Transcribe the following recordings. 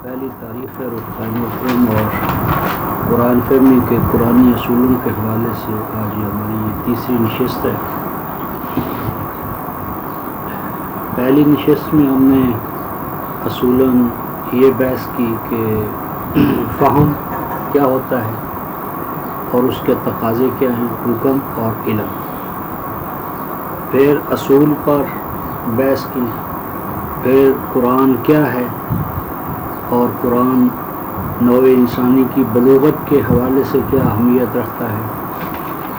پہلی تاریخ ہے رفتان فہم اور قرآن فہمی کے قرآنی اصولوں کے حوالے سے آج ہماری یہ تیسری نشست ہے۔ پہلی نشست میں ہم نے اصولاً یہ بحث کی کہ فہم کیا ہوتا ہے اور اس کے تقاضے کیا ہیں، حکم اور علم۔ پھر اصول پر بحث کی، پھر قرآن کیا ہے اور قرآن نوع انسانی کی بلوغت کے حوالے سے کیا اہمیت رکھتا ہے،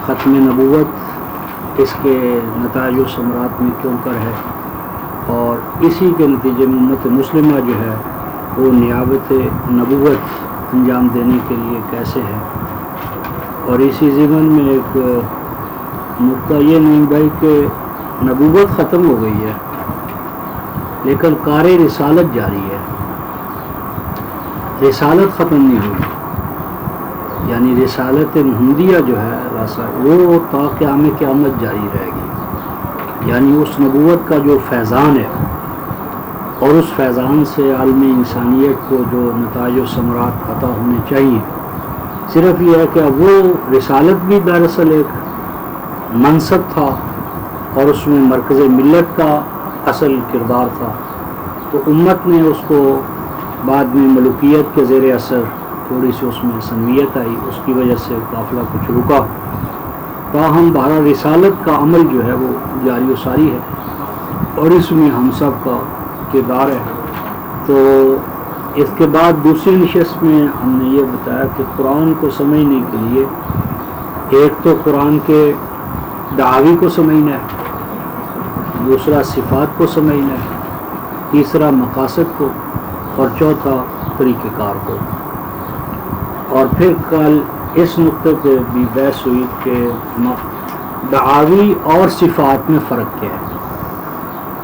ختم نبوت اس کے نتائج و ثمرات میں کیوں کر ہے، اور اسی کے نتیجے میں امت مسلمہ جو ہے وہ نیابت نبوت انجام دینے کے لیے کیسے ہے۔ اور اسی ضمن میں ایک نقطہ یہ نہیں بھائی کہ نبوت ختم ہو گئی ہے لیکن کار رسالت جاری ہے، رسالت ختم نہیں ہوئی، یعنی رسالت محمدیہ جو ہے وہ تا قیام قیامت جاری رہے گی، یعنی اس نبوت کا جو فیضان ہے اور اس فیضان سے عالم انسانیت کو جو نتائج و ثمرات عطا ہونے چاہیے، صرف یہ ہے کہ وہ رسالت بھی دراصل ایک منصب تھا اور اس میں مرکز ملت کا اصل کردار تھا، تو امت نے اس کو بعد میں ملوکیت کے زیر اثر تھوڑی سی اس میں سنویت آئی، اس کی وجہ سے قافلہ کچھ رکا، تاہم بہرحال رسالت کا عمل جو ہے وہ جاری و ساری ہے اور اس میں ہم سب کا کردار ہے۔ تو اس کے بعد دوسری نشست میں ہم نے یہ بتایا کہ قرآن کو سمجھنے کے لیے ایک تو قرآن کے دعاوی کو سمجھنا ہے، دوسرا صفات کو سمجھنا ہے، تیسرا مقاصد کو، اور چوتھا طریقہ کار کو۔ اور پھر کل اس نقطے پہ بھی بحث ہوئی کہ دعاوی اور صفات میں فرق کیا ہے۔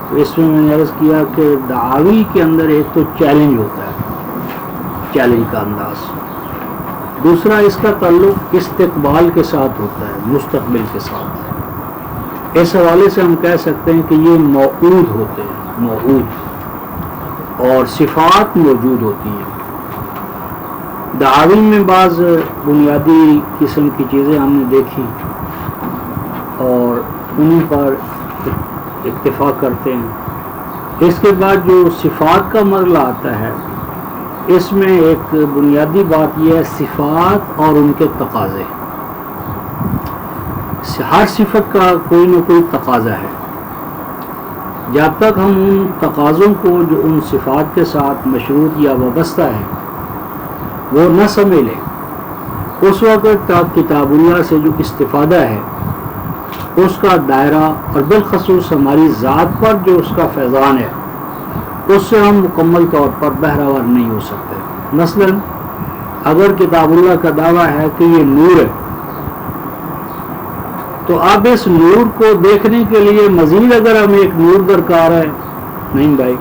تو اس میں نے عرض کیا کہ دعاوی کے اندر ایک تو چیلنج ہوتا ہے، چیلنج کا انداز، دوسرا اس کا تعلق استقبال کے ساتھ ہوتا ہے، مستقبل کے ساتھ۔ اس حوالے سے ہم کہہ سکتے ہیں کہ یہ موعود ہوتے ہیں، موعود، اور صفات موجود ہوتی ہیں۔ دعاوی میں بعض بنیادی قسم کی چیزیں ہم نے دیکھی اور انہیں پر اکتفا کرتے ہیں۔ اس کے بعد جو صفات کا مرحلہ آتا ہے، اس میں ایک بنیادی بات یہ ہے صفات اور ان کے تقاضے۔ ہر صفت کا کوئی نہ کوئی تقاضا ہے، جب تک ہم ان تقاضوں کو جو ان صفات کے ساتھ مشروط یا وابستہ ہے وہ نہ سمجھ لیں، اس وقت تک کتاب اللہ سے جو استفادہ ہے اس کا دائرہ اور بالخصوص ہماری ذات پر جو اس کا فیضان ہے اس سے ہم مکمل طور پر بہرہور نہیں ہو سکتے۔ مثلا اگر کتاب اللہ کا دعویٰ ہے کہ یہ نور ہے، تو اب اس نور کو دیکھنے کے لیے مزید اگر ہمیں ایک نور درکار ہے، نہیں بھائی،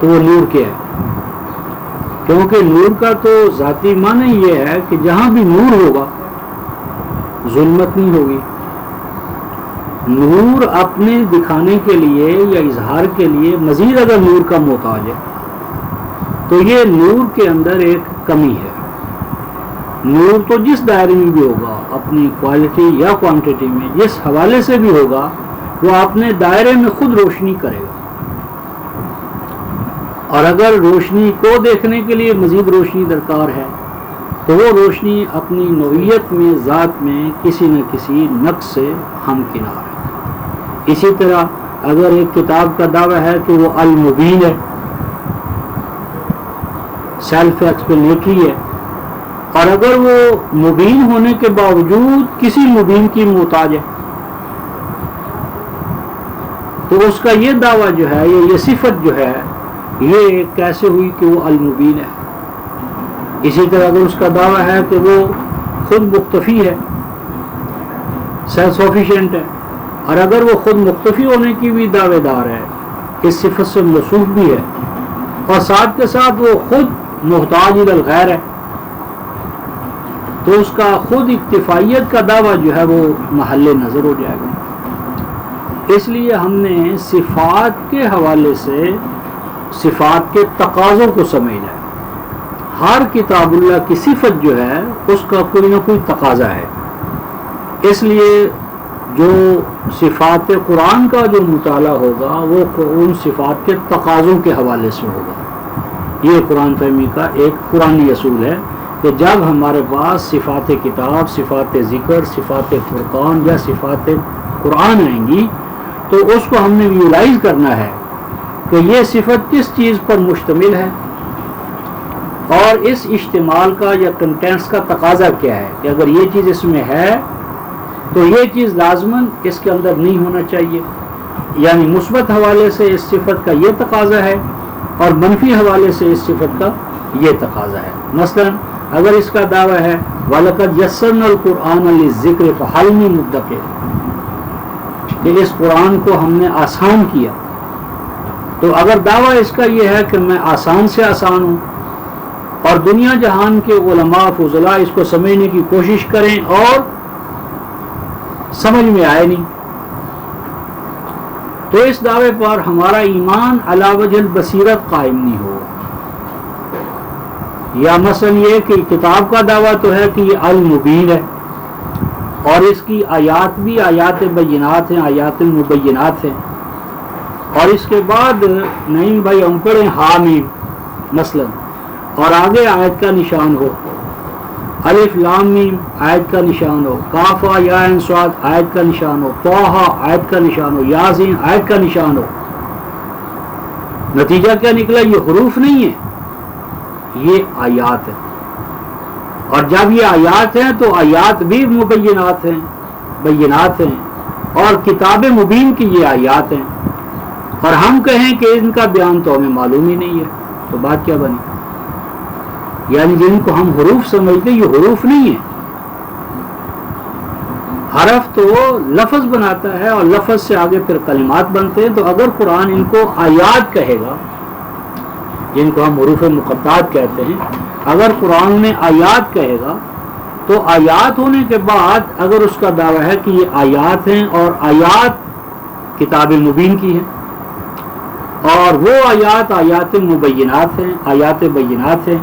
تو وہ نور کیا ہے؟ کیونکہ نور کا تو ذاتی معنی یہ ہے کہ جہاں بھی نور ہوگا ظلمت نہیں ہوگی۔ نور اپنے دکھانے کے لیے یا اظہار کے لیے مزید اگر نور کا محتاج ہے تو یہ نور کے اندر ایک کمی ہے۔ نور تو جس دائرے میں بھی ہوگا، اپنی کوالٹی یا کوانٹٹی میں جس حوالے سے بھی ہوگا، وہ اپنے دائرے میں خود روشنی کرے گا، اور اگر روشنی کو دیکھنے کے لیے مزید روشنی درکار ہے تو وہ روشنی اپنی نوعیت میں، ذات میں کسی نہ کسی نقص سے ہمکنار ہے۔ اسی طرح اگر ایک کتاب کا دعویٰ ہے کہ وہ المبین ہے، سیلف ایکسپلینیٹری ہے، اور اگر وہ مبین ہونے کے باوجود کسی مبین کی محتاج ہے، تو اس کا یہ دعویٰ جو ہے، یہ صفت جو ہے، یہ کیسے ہوئی کہ وہ المبین ہے؟ اسی طرح اگر اس کا دعویٰ ہے کہ وہ خود مکتفی ہے، سیلف سفیشینٹ ہے، اور اگر وہ خود مکتفی ہونے کی بھی دعوے دار ہے، اس صفت سے موصوف بھی ہے، اور ساتھ کے ساتھ وہ خود محتاج الغیر ہے، تو اس کا خود اکتفائیت کا دعویٰ جو ہے وہ محل نظر ہو جائے گا۔ اس لیے ہم نے صفات کے حوالے سے صفات کے تقاضوں کو سمجھنا ہے. ہر کتاب اللہ کی صفت جو ہے اس کا کوئی نہ کوئی تقاضا ہے. اس لیے جو صفات قرآن کا جو مطالعہ ہوگا وہ ان صفات کے تقاضوں کے حوالے سے ہوگا. یہ قرآن فہمی کا ایک قرآنی اصول ہے کہ جب ہمارے پاس صفات کتاب، صفات ذکر، صفات فرقان یا صفات قرآن آئیں گی تو اس کو ہم نے ویولائز کرنا ہے کہ یہ صفت کس چیز پر مشتمل ہے اور اس اشتمال کا یا کنٹینٹس کا تقاضا کیا ہے کہ اگر یہ چیز اس میں ہے تو یہ چیز لازماً اس کے اندر نہیں ہونا چاہیے. یعنی مثبت حوالے سے اس صفت کا یہ تقاضا ہے اور منفی حوالے سے اس صفت کا یہ تقاضا ہے. مثلا اگر اس کا دعویٰ ہے وَلَقَدْ يَسَّرْنَا الْقُرْآنَ لِلذِّكْرِ فَهَلْ مِن مُدَّكِرٍ کہ اس قرآن کو ہم نے آسان کیا، تو اگر دعویٰ اس کا یہ ہے کہ میں آسان سے آسان ہوں اور دنیا جہان کے علماء فضلاء اس کو سمجھنے کی کوشش کریں اور سمجھ میں آئے نہیں، تو اس دعوے پر ہمارا ایمان علی وجہ البصیرت قائم نہیں ہوگا. یا مثلا یہ کہ کتاب کا دعویٰ تو ہے کہ یہ المبین ہے اور اس کی آیات بھی آیات بینات ہیں، آیات مبینات ہیں، اور اس کے بعد نہیں بھائی ہم پڑھیں حامیم مثلا اور آگے آیت کا نشان ہو، الف لام میم آیت کا نشان ہو، کاف یا عین صاد آیت کا نشان ہو، طٰہٰ آیت کا نشان ہو، یاسین آیت کا نشان ہو. نتیجہ کیا نکلا؟ یہ حروف نہیں ہے، یہ آیات ہیں. اور جب یہ آیات ہیں تو آیات بھی مبینات ہیں، بینات ہیں، اور کتاب مبین کی یہ آیات ہیں. اور ہم کہیں کہ ان کا بیان تو ہمیں معلوم ہی نہیں ہے، تو بات کیا بنی؟ یعنی جن کو ہم حروف سمجھتے یہ حروف نہیں ہے. حرف تو لفظ بناتا ہے اور لفظ سے آگے پھر کلمات بنتے ہیں. تو اگر قرآن ان کو آیات کہے گا، جن کو ہم حروف مقطعات کہتے ہیں، اگر قرآن میں آیات کہے گا تو آیات ہونے کے بعد اگر اس کا دعویٰ ہے کہ یہ آیات ہیں اور آیات کتاب مبین کی ہیں اور وہ آیات آیات مبینات ہیں، آیات بینات ہیں،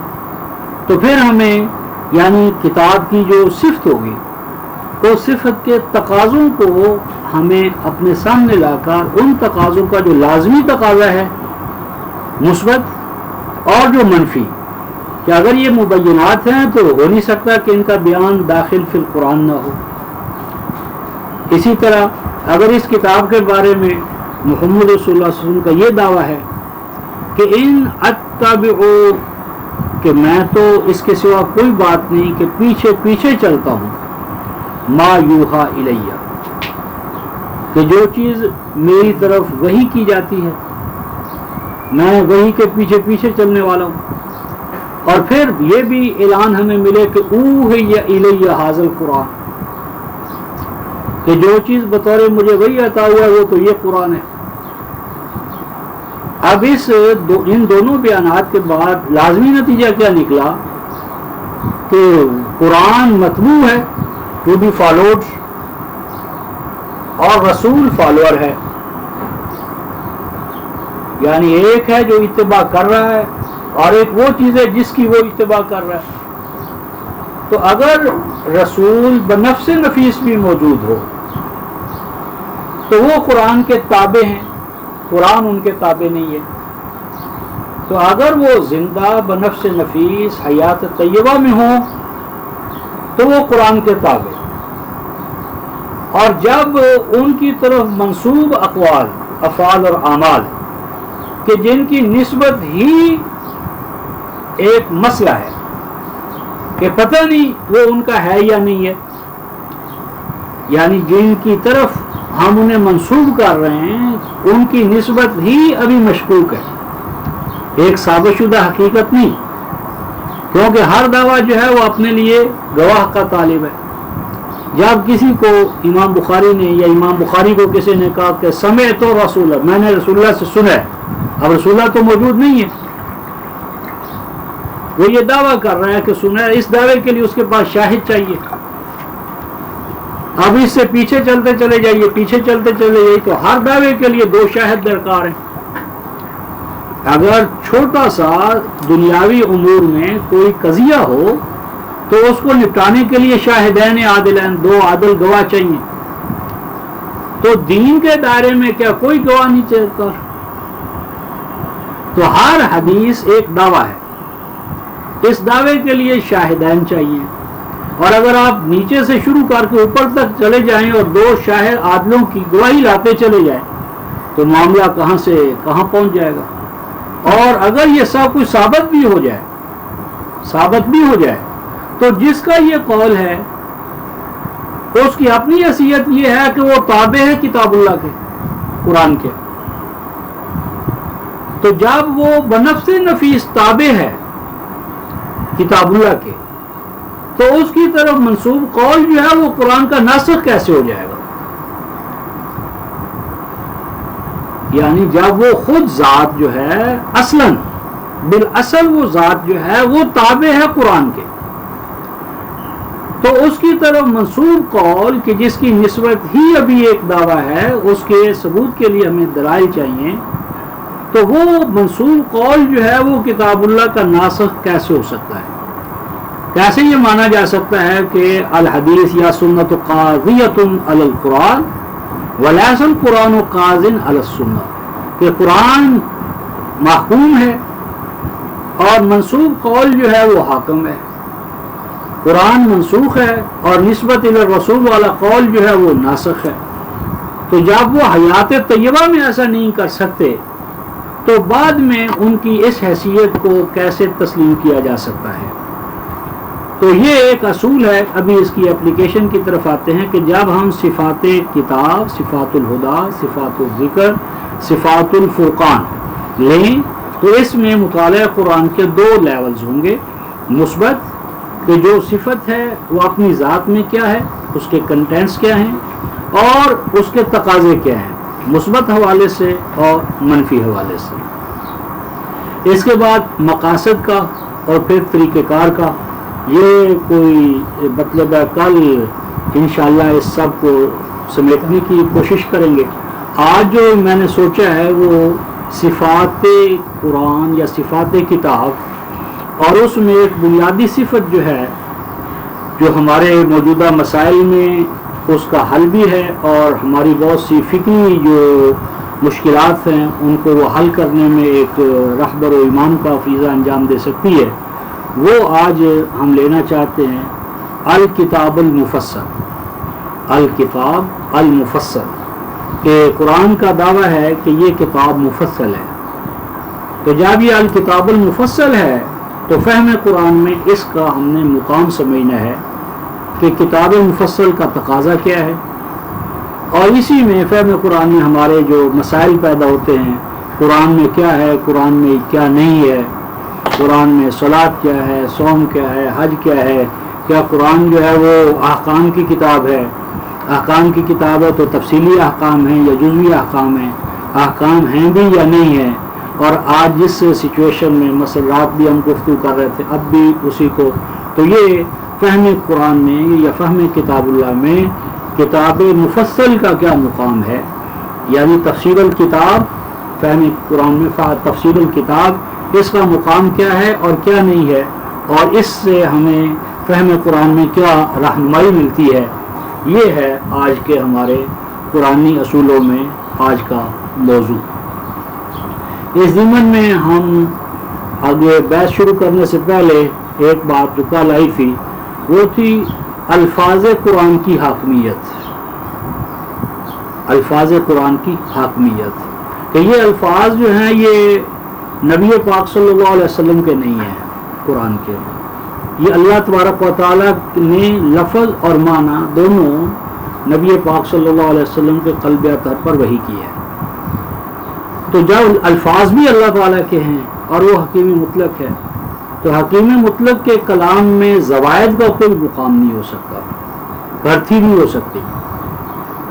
تو پھر ہمیں یعنی کتاب کی جو صفت ہوگی تو صفت کے تقاضوں کو ہمیں اپنے سامنے لا کر ان تقاضوں کا جو لازمی تقاضا ہے مثبت اور جو منفی، کہ اگر یہ مبینات ہیں تو ہو نہیں سکتا کہ ان کا بیان داخل فی القرآن نہ ہو. اسی طرح اگر اس کتاب کے بارے میں محمد رسول اللہ صلی اللہ علیہ وسلم کا یہ دعویٰ ہے کہ ان اتبع، کہ میں تو اس کے سوا کوئی بات نہیں کہ پیچھے پیچھے چلتا ہوں، ما یوحا الیہ، کہ جو چیز میری طرف وحی کی جاتی ہے میں وحی کے پیچھے پیچھے چلنے والا ہوں. اور پھر یہ بھی اعلان ہمیں ملے کہ اوحی الیہ ھذا القرآن، کہ جو چیز بطور مجھے وحی عطا ہوا ہے وہ تو یہ قرآن ہے. اب ان دونوں بیانات کے بعد لازمی نتیجہ کیا نکلا کہ قرآن متبوع ہے، ٹو بی فالوڈ، اور رسول فالوور ہے. یعنی ایک ہے جو اتباع کر رہا ہے اور ایک وہ چیز ہے جس کی وہ اتباع کر رہا ہے. تو اگر رسول بنفس نفیس بھی موجود ہو تو وہ قرآن کے تابع ہیں، قرآن ان کے تابع نہیں ہے. تو اگر وہ زندہ بنفس نفیس حیات طیبہ میں ہوں تو وہ قرآن کے تابع، اور جب ان کی طرف منسوب اقوال، افعال اور اعمال کہ جن کی نسبت ہی ایک مسئلہ ہے کہ پتہ نہیں وہ ان کا ہے یا نہیں ہے، یعنی جن کی طرف ہم انہیں منسوب کر رہے ہیں ان کی نسبت ہی ابھی مشکوک ہے، ایک ثابت شدہ حقیقت نہیں. کیونکہ ہر دعویٰ جو ہے وہ اپنے لیے گواہ کا طالب ہے. جب کسی کو امام بخاری نے یا امام بخاری کو کسی نے کہا کہ سمعت رسول اللہ، میں نے رسول اللہ سے سنا ہے، اب رسول اللہ تو موجود نہیں ہے، وہ یہ دعویٰ کر رہا ہے کہ سنا ہے، اس دعوے کے لیے اس کے پاس شاہد چاہیے. اب اس سے پیچھے چلتے چلے جائیے، پیچھے چلتے چلے جائیے تو ہر دعوے کے لیے دو شاہد درکار ہیں. اگر چھوٹا سا دنیاوی امور میں کوئی قضیہ ہو تو اس کو نپٹانے کے لیے شاہدین عادلین، 2 عادل گواہ چاہیے. تو دین کے دائرے میں کیا کوئی گواہ نہیں چاہتا؟ تو ہر حدیث ایک دعویٰ ہے، اس دعوے کے لیے شاہدین چاہیے. اور اگر آپ نیچے سے شروع کر کے اوپر تک چلے جائیں اور 2 شاہد عادلوں کی گواہی لاتے چلے جائیں تو معاملہ کہاں سے کہاں پہنچ جائے گا. اور اگر یہ سب کچھ ثابت بھی ہو جائے تو جس کا یہ قول ہے اس کی اپنی حیثیت یہ ہے کہ وہ تابع ہے کتاب اللہ کے، قرآن کے. تو جب وہ بنفس نفیس تابع ہے کتاب اللہ کے تو اس کی طرف منسوب قول جو ہے وہ قرآن کا ناسخ کیسے ہو جائے گا؟ یعنی جب وہ خود ذات جو ہے اصلاً بالاصل وہ ذات جو ہے وہ تابع ہے قرآن کے، تو اس کی طرف منسوب قول کہ جس کی نسبت ہی ابھی ایک دعویٰ ہے، اس کے ثبوت کے لیے ہمیں دلائل چاہیے، تو وہ منسوب قول جو ہے وہ کتاب اللہ کا ناسخ کیسے ہو سکتا ہے؟ کیسے یہ مانا جا سکتا ہے کہ الحدیث یا سنت قاضیۃ علی القرآن ولیس القرآن قاضٍ علی السنۃ، کہ قرآن محکوم ہے اور منسوب قول جو ہے وہ حاکم ہے، قرآن منسوخ ہے اور نسبت الی رسول والا قول جو ہے وہ ناسخ ہے. تو جب وہ حیات طیبہ میں ایسا نہیں کر سکتے تو بعد میں ان کی اس حیثیت کو کیسے تسلیم کیا جا سکتا ہے؟ تو یہ ایک اصول ہے. ابھی اس کی اپلیکیشن کی طرف آتے ہیں کہ جب ہم صفات کتاب، صفات الہدا، صفات الذکر، صفات الفرقان لیں تو اس میں مطالعہ قرآن کے 2 لیولز ہوں گے. مثبت کہ جو صفت ہے وہ اپنی ذات میں کیا ہے، اس کے کنٹینٹس کیا ہیں اور اس کے تقاضے کیا ہیں، مثبت حوالے سے اور منفی حوالے سے. اس کے بعد مقاصد کا اور پھر طریقہ کار کا. یہ کوئی مطلب ہے کل انشاءاللہ اس سب کو سمیٹنے کی کوشش کریں گے. آج جو میں نے سوچا ہے وہ صفات قرآن یا صفات کتاب، اور اس میں ایک بنیادی صفت جو ہے جو ہمارے موجودہ مسائل میں اس کا حل بھی ہے اور ہماری بہت سی فکری جو مشکلات ہیں ان کو وہ حل کرنے میں ایک رہبر و امام کا فریضہ انجام دے سکتی ہے. وہ آج ہم لینا چاہتے ہیں الکتاب المفصل. الکتاب المفصل کہ قرآن کا دعویٰ ہے کہ یہ کتاب مفصل ہے. تو جب یہ الکتاب المفصل ہے تو فہم قرآن میں اس کا ہم نے مقام سمجھنا ہے کہ کتاب مفصل کا تقاضا کیا ہے، اور اسی میں فہم قرآن میں ہمارے جو مسائل پیدا ہوتے ہیں، قرآن میں کیا ہے، قرآن میں کیا نہیں ہے، قرآن میں صلاۃ کیا ہے، صوم کیا ہے، حج کیا ہے، کیا قرآن جو ہے وہ احکام کی کتاب ہے، احکام کی کتاب ہے تو تفصیلی احکام ہیں یا جزوی احکام ہیں، احکام ہیں بھی یا نہیں ہیں. اور آج جس سچویشن میں مسئلات بھی ہم گفتگو کر رہے تھے اب بھی اسی کو. تو یہ فہم قرآن میں یا فہم کتاب اللہ میں کتاب مفصل کا کیا مقام ہے، یعنی تفسیر الکتاب، فہم قرآن میں تفسیر الکتاب، اس کا مقام کیا ہے اور کیا نہیں ہے، اور اس سے ہمیں فہم قرآن میں کیا رہنمائی ملتی ہے. یہ ہے آج کے ہمارے قرآنی اصولوں میں آج کا موضوع. اس ضمن میں ہم آگے بحث شروع کرنے سے پہلے ایک بات جو کل آئی تھی وہ تھی الفاظ قرآن کی حاکمیت. الفاظ قرآن کی حاکمیت کہ یہ الفاظ جو ہیں یہ نبی پاک صلی اللہ علیہ وسلم کے نہیں ہیں، قرآن کے. یہ اللہ تبارک و تعالیٰ نے لفظ اور معنی دونوں نبی پاک صلی اللہ علیہ وسلم کے قلب اطہر پر وحی کی ہے. تو جب الفاظ بھی اللہ تعالیٰ کے ہیں اور وہ حکیم مطلق ہے تو حکیم مطلق کے کلام میں زوائد کا کوئی مقام نہیں ہو سکتا، بھرتی نہیں ہو سکتی،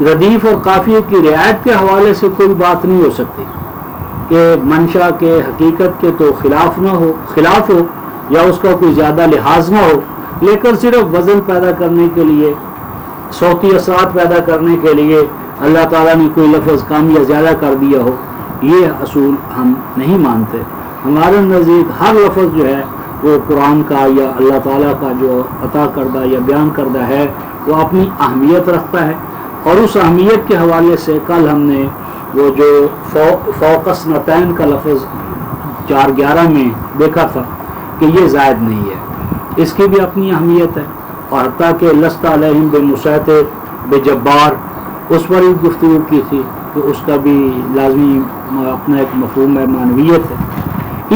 ردیف اور قافیے کی رعایت کے حوالے سے کوئی بات نہیں ہو سکتی کہ منشا کے حقیقت کے تو خلاف ہو یا اس کا کوئی زیادہ لحاظ نہ ہو، لیکن صرف وزن پیدا کرنے کے لیے، صوتی اثرات پیدا کرنے کے لیے اللہ تعالیٰ نے کوئی لفظ کم یا زیادہ کر دیا ہو. یہ اصول ہم نہیں مانتے. ہمارے نزدیک ہر لفظ جو ہے وہ قرآن کا یا اللہ تعالیٰ کا جو عطا کردہ یا بیان کردہ ہے وہ اپنی اہمیت رکھتا ہے. اور اس اہمیت کے حوالے سے کل ہم نے وہ جو فوق اثنتین کا لفظ 4:11 میں دیکھا تھا کہ یہ زائد نہیں ہے, اس کی بھی اپنی اہمیت ہے. اور حتیٰ کہ لست علیہم بمسیطر بجبار اس پر بھی گفتگو کی تھی کہ اس کا بھی لازمی اپنا ایک مفہوم ہے, معنویت ہے.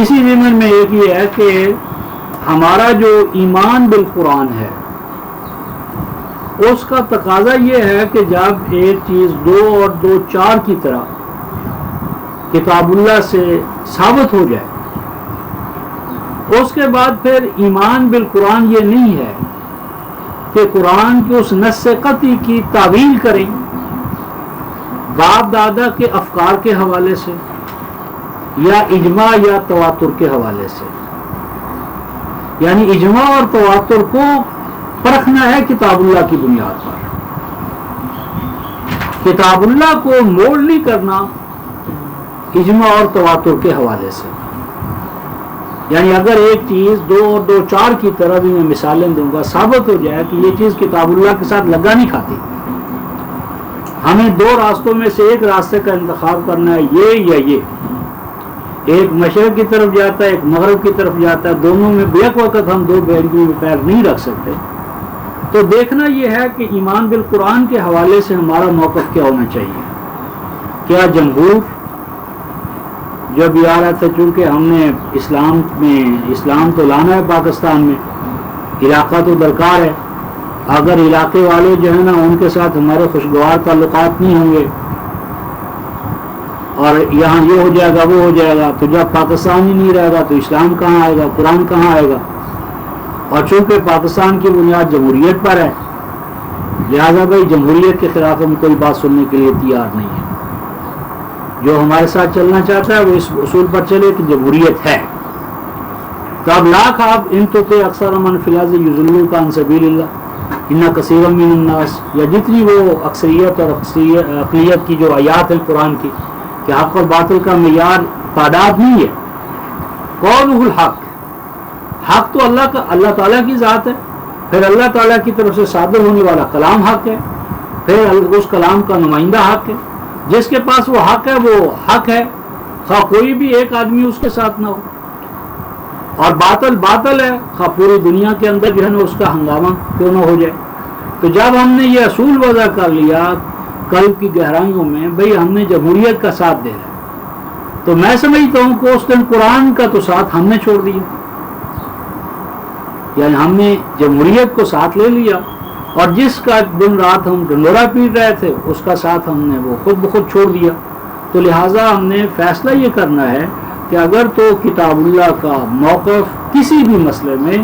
اسی ضمن میں ایک یہ ہے کہ ہمارا جو ایمان بالقرآن ہے اس کا تقاضا یہ ہے کہ جب ایک چیز 2 اور 2 4 کی طرح کتاب اللہ سے ثابت ہو جائے, اس کے بعد پھر ایمان بالقرآن یہ نہیں ہے کہ قرآن کے اس نص قطعی کی تعویل کریں باپ دادا کے افکار کے حوالے سے یا اجماع یا تواتر کے حوالے سے. یعنی اجماع اور تواتر کو پرکھنا ہے کتاب اللہ کی بنیاد پر. کتاب اللہ کو موڑ نہیں کرنا اجماع اور تواتر کے حوالے سے. یعنی اگر ایک چیز 2 اور 2 4 کی طرح بھی میں مثالیں دوں گا ثابت ہو جائے کہ یہ چیز کتاب اللہ کے ساتھ لگا نہیں کھاتی, ہمیں 2 راستوں میں سے ایک راستے کا انتخاب کرنا ہے, یہ یا یہ. ایک مشرق کی طرف جاتا ہے, ایک مغرب کی طرف جاتا ہے, دونوں میں بیک وقت ہم 2 بیلوں میں پیر نہیں رکھ سکتے. تو دیکھنا یہ ہے کہ ایمان بالقرآن کے حوالے سے ہمارا موقف کیا ہونا چاہیے. کیا جمہور جو بھی آ رہا تھا, چونکہ ہم نے اسلام تو لانا ہے پاکستان میں, علاقہ تو درکار ہے, اگر علاقے والے جو ہے نا ان کے ساتھ ہمارے خوشگوار تعلقات نہیں ہوں گے اور یہاں یہ ہو جائے گا وہ ہو جائے گا, تو جب پاکستان ہی نہیں رہے گا تو اسلام کہاں آئے گا, قرآن کہاں آئے گا. اور چونکہ پاکستان کی بنیاد جمہوریت پر ہے, لہذا بھائی جمہوریت کے خلاف ہم کوئی بات سننے کے لیے تیار نہیں ہے. جو ہمارے ساتھ چلنا چاہتا ہے وہ اس اصول پر چلے کہ جمہوریت ہے. تو اب لاکھ آپ ان تو کہ اکثر من فی الارض یضلوک عن سبیل اللہ ان کثیرا من الناس, یا جتنی وہ اکثریت اور اقلیت کی جو آیات ہیں قرآن کی کہ حق اور باطل کا معیار تعداد نہیں ہے. قولہ الحق, حق تو اللہ تعالیٰ کی ذات ہے, پھر اللہ تعالیٰ کی طرف سے صادر ہونے والا کلام حق ہے, پھر اس کلام کا نمائندہ حق ہے. جس کے پاس وہ حق ہے وہ حق ہے, خواہ کوئی بھی ایک آدمی اس کے ساتھ نہ ہو. اور باطل ہے, خواہ پوری دنیا کے اندر جو ہے نا اس کا ہنگامہ کیوں نہ ہو جائے. تو جب ہم نے یہ اصول وضع کر لیا قلب کی گہرائیوں میں, بھئی ہم نے جمہوریت کا ساتھ دینا ہے, تو میں سمجھتا ہوں کہ اس دن قرآن کا تو ساتھ ہم نے چھوڑ دیا. یعنی ہم نے جمہوریت کو ساتھ لے لیا اور جس کا دن رات ہم ڈنڈورا پیٹ رہے تھے اس کا ساتھ ہم نے وہ خود بخود چھوڑ دیا. تو لہٰذا ہم نے فیصلہ یہ کرنا ہے کہ اگر تو کتاب اللہ کا موقف کسی بھی مسئلے میں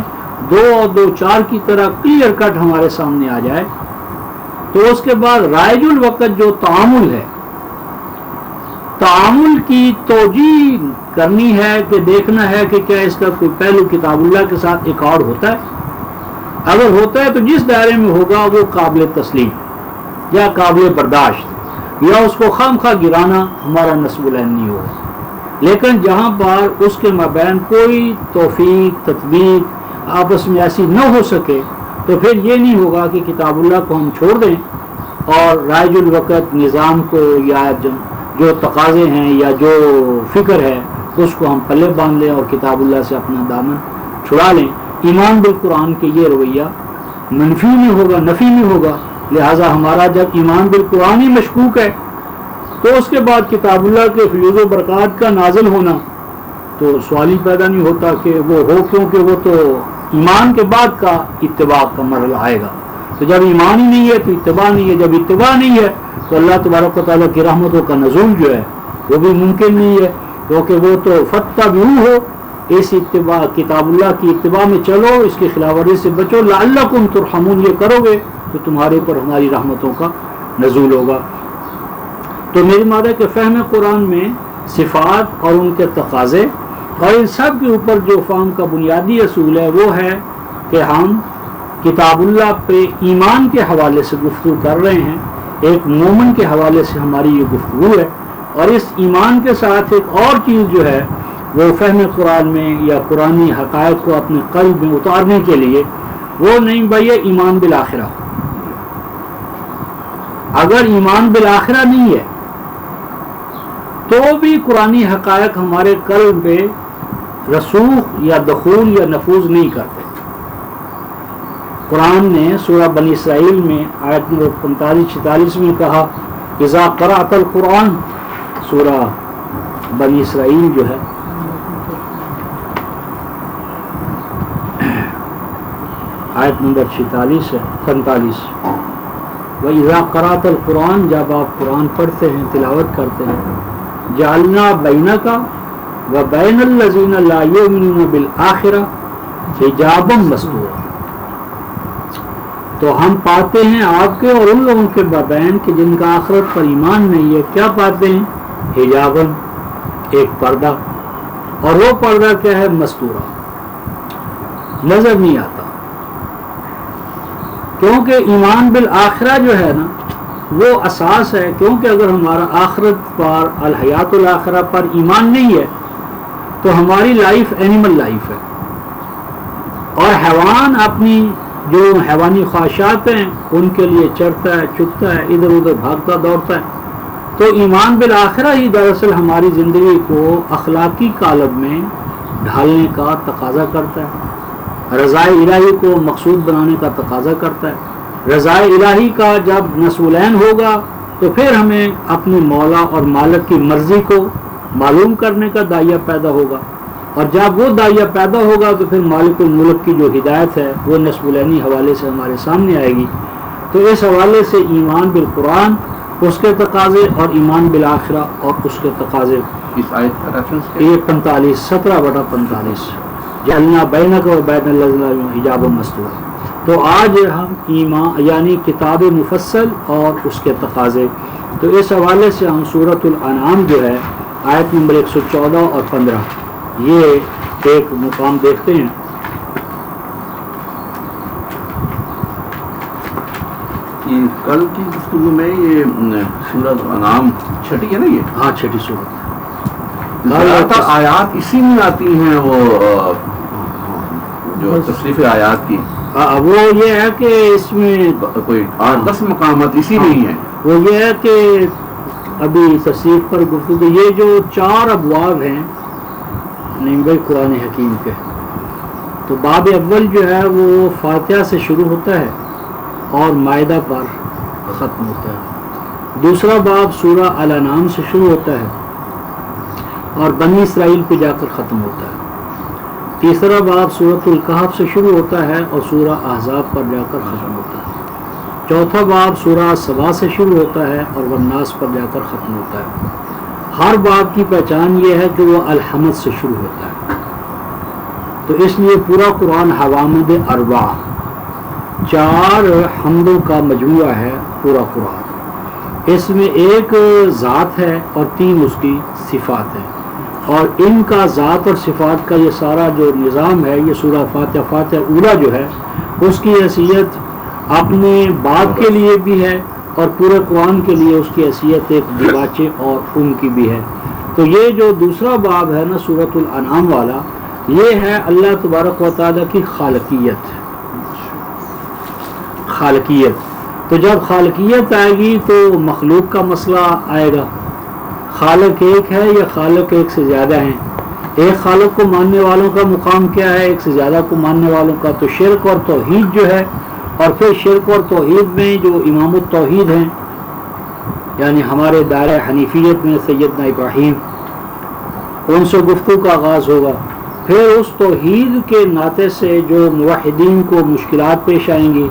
2 اور 2 4 کی طرح کلیئر کٹ ہمارے سامنے آ جائے, تو اس کے بعد رائج الوقت جو تعامل ہے, تعامل کی توجیہ کرنی ہے کہ دیکھنا ہے کہ کیا اس کا کوئی پہلو کتاب اللہ کے ساتھ ایک اور ہوتا ہے. اگر ہوتا ہے تو جس دائرے میں ہوگا وہ قابل تسلیم یا قابل برداشت, یا اس کو خام خواہ گرانا ہمارا نصب العین نہیں ہوگا. لیکن جہاں پر اس کے مابین کوئی توفیق تطبیق آپس میں ایسی نہ ہو سکے, تو پھر یہ نہیں ہوگا کہ کتاب اللہ کو ہم چھوڑ دیں اور رائج الوقت نظام کو یا جو تقاضے ہیں یا جو فکر ہے اس کو ہم پلے باندھ لیں اور کتاب اللہ سے اپنا دامن چھڑا لیں. ایمان بالقرآن کے یہ رویہ منفی نہیں ہوگا, نفی نہیں ہوگا. لہٰذا ہمارا جب ایمان بالقرآن ہی مشکوک ہے تو اس کے بعد کتاب اللہ کے فیوز و برکات کا نازل ہونا تو سوال ہی پیدا نہیں ہوتا کہ وہ ہو, کیونکہ وہ تو ایمان کے بعد کا اتباع کا مرحلہ آئے گا. تو جب ایمان ہی نہیں ہے تو اتباع نہیں ہے, جب اتباع نہیں ہے تو اللہ تبارک و تعالیٰ کی رحمتوں کا نزول جو ہے وہ بھی ممکن نہیں ہے, کیونکہ وہ تو فتبعوہ ہو, اس اتباع کتاب اللہ کی اتباع میں چلو, اس کی خلاف ورزی سے بچو, لعلکم ترحمون, یہ کرو گے تو تمہارے پر ہماری رحمتوں کا نزول ہوگا. تو میری مادہ کے فہم قرآن میں صفات اور ان کے تقاضے اور ان سب کے اوپر جو فہم کا بنیادی اصول ہے وہ ہے کہ ہم کتاب اللہ پہ ایمان کے حوالے سے گفتگو کر رہے ہیں. ایک مومن کے حوالے سے ہماری یہ گفتگو ہے اور اس ایمان کے ساتھ ایک اور چیز جو ہے وہ فہم قرآن میں یا قرآنی حقائق کو اپنے قلب میں اتارنے کے لیے وہ نہیں بھائی ایمان بالآخرہ. اگر ایمان بالآخرہ نہیں ہے تو بھی قرآنی حقائق ہمارے قلب میں رسوخ یا دخول یا نفوذ نہیں کرتے. قرآن نے سورہ بنی اسرائیل میں آیت نمبر 45-46 میں کہا اذا قرأت القرآن، سورہ بنی اسرائیل جو ہے آیت نمبر 46 ہے 45، وَإِذَا قَرَأْتَ الْقُرْآنَ، جب آپ قرآن پڑھتے ہیں تلاوت کرتے ہیں، جَعَلْنَا بَيْنَكَ وَبَيْنَ الَّذِينَ لَا يُؤْمِنُونَ بِالْآخِرَةِ حِجَابًا مَسْتُورًا، تو ہم پاتے ہیں آپ کے اور ان لوگوں کے مابین کہ جن کا آخرت پر ایمان نہیں ہے، کیا پاتے ہیں؟ حجابً، ایک پردہ، اور وہ پردہ کیا ہے؟ مستورہ، نظر نہیں آتا. کیونکہ ایمان بالآخرہ جو ہے نا وہ اساس ہے. کیونکہ اگر ہمارا آخرت پر الحیات الآخرہ پر ایمان نہیں ہے تو ہماری لائف اینیمل لائف ہے، اور حیوان اپنی جو حیوانی خواہشات ہیں ان کے لیے چرتا ہے، چگتا ہے، ادھر ادھر بھاگتا دوڑتا ہے. تو ایمان بالآخرہ ہی دراصل ہماری زندگی کو اخلاقی قالب میں ڈھالنے کا تقاضا کرتا ہے، رضا الہی کو مقصود بنانے کا تقاضا کرتا ہے. رضا الہی کا جب نصولین ہوگا تو پھر ہمیں اپنے مولا اور مالک کی مرضی کو معلوم کرنے کا داعیہ پیدا ہوگا، اور جب وہ داعیہ پیدا ہوگا تو پھر مالک الملک کی جو ہدایت ہے وہ نصولینی حوالے سے ہمارے سامنے آئے گی. تو اس حوالے سے ایمان بالقرآن اس کے تقاضے اور ایمان بالآخرہ اور اس کے تقاضے. اس آیت کا ریفرنس یہ 17/45 جعلنا بینک و بین الذین حجابا مستورا. تو آج ہم ایمان یعنی کتاب مفصل اور اس کے تقاضے، تو اس حوالے سے ہم سورۃ الانعام جو ہے آیت نمبر 114 اور 15 یہ ایک مقام دیکھتے ہیں. کل کی گفتگو میں یہ سورۃ الانعام چھٹی ہے نا، یہ ہاں چھٹی سورت زیادہ تر آیات اسی میں آتی ہیں، وہ جو تصریف آیات کی وہ یہ ہے کہ اس میں کوئی 8-10 مقامات اسی میں ہی ہیں. وہ یہ ہے کہ ابھی تصریف پر گفتگو یہ جو 4 ابواب ہیں نمبر قرآن حکیم کے، تو باب اول جو ہے وہ فاتحہ سے شروع ہوتا ہے اور مائدہ پر ختم ہوتا ہے. دوسرا باب سورہ الانعام سے شروع ہوتا ہے اور بنی اسرائیل پہ جا کر ختم ہوتا ہے. تیسرا باب سورۃ الکہف سے شروع ہوتا ہے اور سورہ احزاب پر جا کر ختم ہوتا ہے. چوتھا باب سورہ سبا سے شروع ہوتا ہے اور والناس پر جا کر ختم ہوتا ہے. ہر باب کی پہچان یہ ہے کہ وہ الحمد سے شروع ہوتا ہے. تو اس لیے پورا قرآن حوامد اربع، 4 حمدوں کا مجموعہ ہے پورا قرآن. اس میں ایک ذات ہے اور 3 اس کی صفات ہیں، اور ان کا ذات اور صفات کا یہ سارا جو نظام ہے یہ سورہ فاتحہ اولیٰ جو ہے اس کی حیثیت اپنے باپ کے لیے بھی ہے اور پورے قرآن کے لیے اس کی حیثیت ایک دیباچے اور ان کی بھی ہے. تو یہ جو دوسرا باب ہے نا سورۃ الانعام والا، یہ ہے اللہ تبارک و تعالیٰ کی خالقیت. تو جب خالقیت آئے گی تو مخلوق کا مسئلہ آئے گا. خالق ایک ہے یا خالق ایک سے زیادہ ہیں؟ ایک خالق کو ماننے والوں کا مقام کیا ہے، ایک سے زیادہ کو ماننے والوں کا؟ تو شرک اور توحید جو ہے، اور پھر شرک اور توحید میں جو امام التوحید ہیں یعنی ہمارے دائرہ حنیفیت میں سیدنا ابراہیم، ان سے گفتگو کا آغاز ہوگا. پھر اس توحید کے ناطے سے جو موحدین کو مشکلات پیش آئیں گی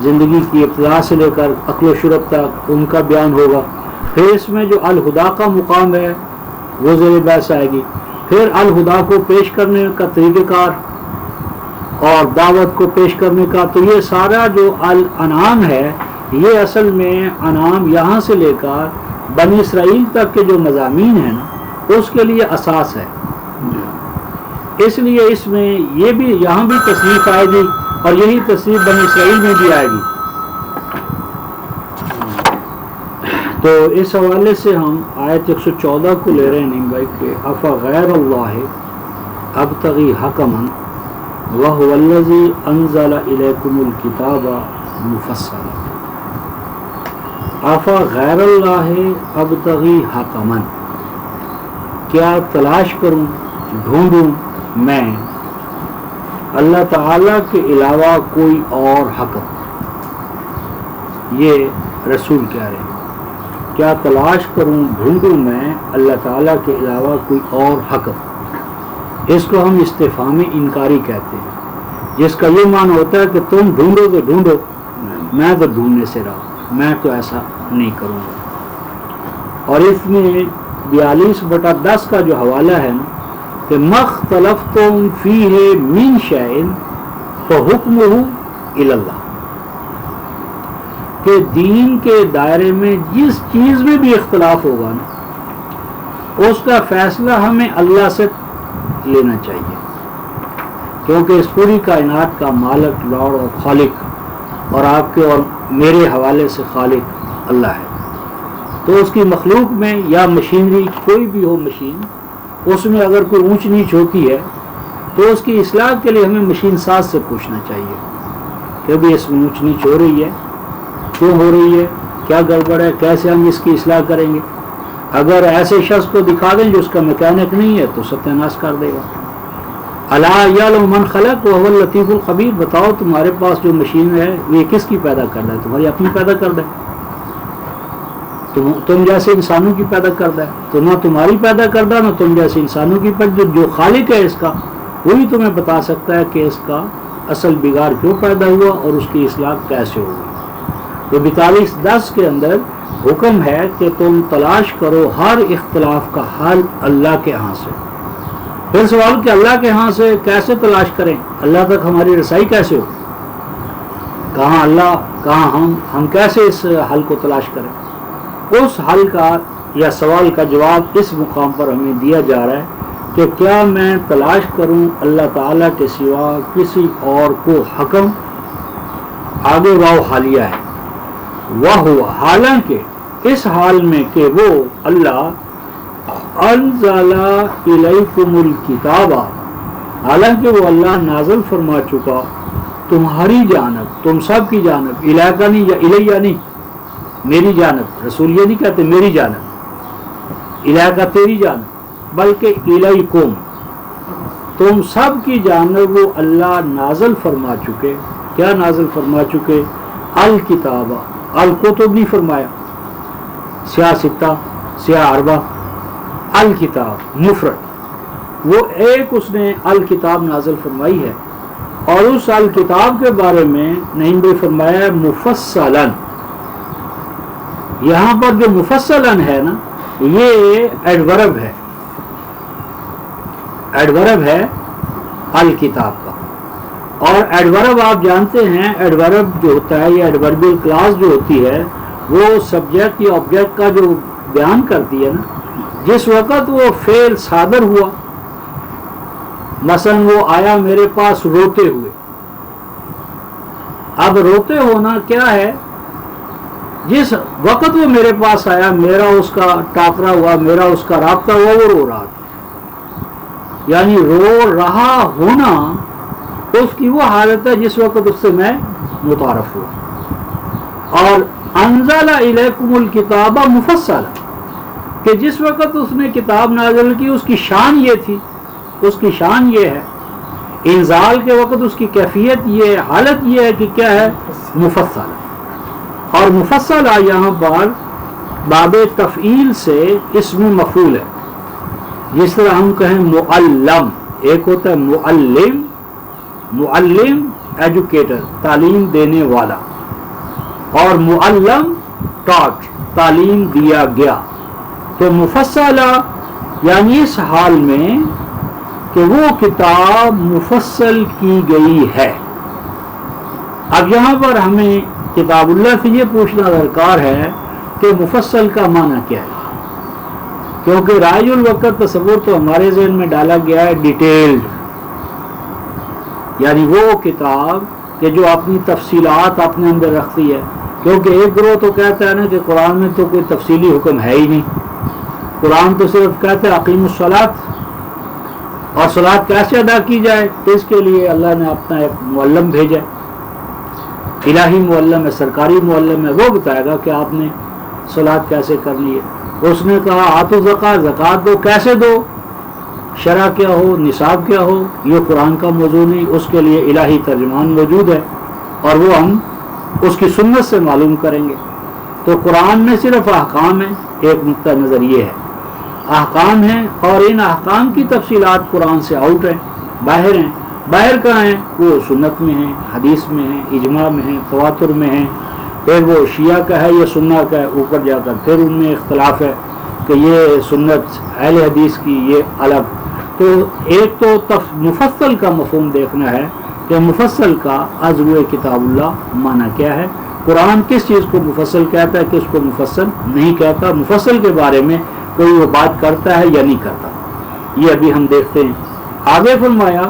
زندگی کی ابتدا سے لے کر عقل و شرب تک، ان کا بیان ہوگا. پھر اس میں جو الہدا کا مقام ہے وہ زیر بحث آئے گی. پھر الہدا کو پیش کرنے کا طریقہ کار اور دعوت کو پیش کرنے کا. تو یہ سارا جو الانعام ہے یہ اصل میں انعام یہاں سے لے کر بنی اسرائیل تک کے جو مضامین ہیں نا اس کے لیے اساس ہے. اس لیے اس میں یہ بھی یہاں بھی تصریف آئے گی اور یہی تصریف بنی اسرائیل میں بھی آئے گی. تو اس حوالے سے ہم آیت 114 کو لے رہے ہیں نہیں بھائی کہ افا غیر اللہ ابتغی حکما وهو الذی انزل الیکم الکتاب مفصلا، افا غیر اللہ ابتغی حکما، کیا تلاش کروں ڈھونڈوں میں اللہ تعالیٰ کے علاوہ کوئی اور حکم، یہ رسول کہہ رہے ہیں کیا تلاش کروں ڈھونڈوں میں اللہ تعالیٰ کے علاوہ کوئی اور حکم، اس کو ہم استفہام انکاری کہتے ہیں، جس کا یہ معنی ہوتا ہے کہ تم ڈھونڈو تو ڈھونڈو، میں تو ڈھونڈنے سے رہا، میں تو ایسا نہیں کروں گا۔ اور اس میں 42/10 کا جو حوالہ ہے نا کہ مختلفتم فیہ من شیء فحکمہ الی اللہ، کہ دین کے دائرے میں جس چیز میں بھی اختلاف ہوگا نا اس کا فیصلہ ہمیں اللہ سے لینا چاہیے، کیونکہ اس پوری کائنات کا مالک، لارڈ اور خالق اور آپ کے اور میرے حوالے سے خالق اللہ ہے۔ تو اس کی مخلوق میں یا مشینری کوئی بھی ہو مشین، اس میں اگر کوئی اونچ نیچ ہوتی ہے تو اس کی اصلاح کے لیے ہمیں مشین ساز سے پوچھنا چاہیے کہ بھی اس میں اونچ نیچ ہو رہی ہے، کیوں ہو رہی ہے، کیا گڑبڑ ہے، کیسے ہم اس کی اصلاح کریں گے۔ اگر ایسے شخص کو دکھا دیں جو اس کا میکینک نہیں ہے تو ستیہ ناش کر دے گا۔ الا یعلم من خلق وهو اللطیف الخبیر، بتاؤ تمہارے پاس جو مشین ہے یہ کس کی پیدا کر رہا ہے؟ تمہاری اپنی پیدا کر دے، تم جیسے انسانوں کی پیدا کردہ ہے، تو نہ تمہاری پیدا کردہ نہ تم جیسے انسانوں کی پیدا، جو خالق ہے اس کا وہی تمہیں بتا سکتا ہے کہ اس کا اصل بگاڑ کیوں پیدا ہوا اور اس کی اصلاح کیسے ہوگی۔ تو 42:10 کے اندر حکم ہے کہ تم تلاش کرو ہر اختلاف کا حل اللہ کے ہاں سے۔ پھر سوال کہ اللہ کے ہاں سے کیسے تلاش کریں، اللہ تک ہماری رسائی کیسے ہو، کہاں اللہ کہاں ہم کیسے اس حل کو تلاش کریں؟ اس حل کا یا سوال کا جواب اس مقام پر ہمیں دیا جا رہا ہے کہ کیا میں تلاش کروں اللہ تعالیٰ کے سوا کسی اور کو حکم، آگے واو حالیہ ہے، وہ حالانکہ اس حال میں کہ وہ اللہ انزل الیکم الکتاب، حالانکہ وہ اللہ نازل فرما چکا تمہاری جانب، تم سب کی جانب، الیکا نہیں یا الیہ نہیں، میری جانب، رسول یہ نہیں کہتے میری جانب، الیکا تیری جانب، بلکہ الیکم تم سب کی جانب وہ اللہ نازل فرما چکے۔ کیا نازل فرما چکے؟ الکتاب، الکتب نہیں فرمایا، سیاہ ستہ سیاہ اربع، الکتاب مفرد، وہ ایک اس نے الکتاب نازل فرمائی ہے، اور اس الکتاب کے بارے میں نہیں بھی فرمایا مفصلاً۔ یہاں پر جو مفصلاً ہے نا یہ ایڈورب ہے، ایڈورب ہے الکتاب کا، اور ایڈورب آپ جانتے ہیں ایڈورب جو ہوتا ہے یا ایڈوربل کلاس جو ہوتی ہے وہ سبجیکٹ یا آبجیکٹ کا جو بیان کرتی ہے نا، جس وقت وہ فعل صادر ہوا، مثلا وہ آیا میرے پاس روتے ہوئے، اب روتے ہونا کیا ہے؟ جس وقت وہ میرے پاس آیا میرا اس کا ٹاکرا ہوا، میرا اس کا رابطہ ہوا، وہ رو رہا تھا، یعنی رو رہا ہونا اس کی وہ حالت ہے جس وقت اس سے میں متعارف ہوا۔ اور انزل الیکم الکتاب مفصلا، کہ جس وقت اس نے کتاب نازل کی اس کی شان یہ تھی، اس کی شان یہ ہے، انزال کے وقت اس کی کیفیت یہ حالت یہ ہے کہ کیا ہے؟ مفصل۔ اور مفصل یہاں پر باب تفعیل سے اسم مفعول ہے، جس طرح ہم کہیں معلم، ایک ہوتا ہے معلم، معلم ایجوکیٹر تعلیم دینے والا، اور معلم ٹاٹ تعلیم دیا گیا۔ تو مفصلہ یعنی اس حال میں کہ وہ کتاب مفصل کی گئی ہے۔ اب یہاں پر ہمیں کتاب اللہ سے یہ پوچھنا درکار ہے کہ مفصل کا معنی کیا ہے، کیونکہ رائج الوقت تصور تو ہمارے ذہن میں ڈالا گیا ہے ڈیٹیلڈ، یعنی وہ کتاب کہ جو اپنی تفصیلات اپنے اندر رکھتی ہے، کیونکہ ایک گروہ تو کہتا ہے نا کہ قرآن میں تو کوئی تفصیلی حکم ہے ہی نہیں، قرآن تو صرف کہتا ہے اقیم الصلاۃ، اور صلاۃ کیسے ادا کی جائے تو اس کے لیے اللہ نے اپنا ایک معلم بھیجا، الہی معلم ہے، سرکاری معلم ہے، وہ بتائے گا کہ آپ نے صلاۃ کیسے کرنی ہے۔ اس نے کہا آتو زکوٰۃ، زکوٰۃ دو، کیسے دو، شرع کیا ہو، نصاب کیا ہو، یہ قرآن کا موضوع نہیں، اس کے لیے الہی ترجمان موجود ہے اور وہ ہم اس کی سنت سے معلوم کریں گے۔ تو قرآن میں صرف احکام ہیں، ایک نقطہ نظر یہ ہے، احکام ہیں، اور ان احکام کی تفصیلات قرآن سے آؤٹ ہیں، باہر ہیں۔ باہر کہاں ہیں؟ وہ سنت میں ہیں، حدیث میں ہیں، اجماع میں ہیں، تواتر میں ہیں، پھر وہ شیعہ کا ہے یا سنہ کا ہے، اوپر جا کر پھر ان میں اختلاف ہے کہ یہ سنت اہل حدیث کی، یہ الگ۔ تو ایک تو مفصل کا مفہوم دیکھنا ہے کہ مفصل کا عزو کتاب اللہ معنی کیا ہے، قرآن کس چیز کو مفصل کہتا ہے، کس کو مفصل نہیں کہتا، مفصل کے بارے میں کوئی وہ بات کرتا ہے یا نہیں کرتا، یہ ابھی ہم دیکھتے ہیں۔ آگے فرمایا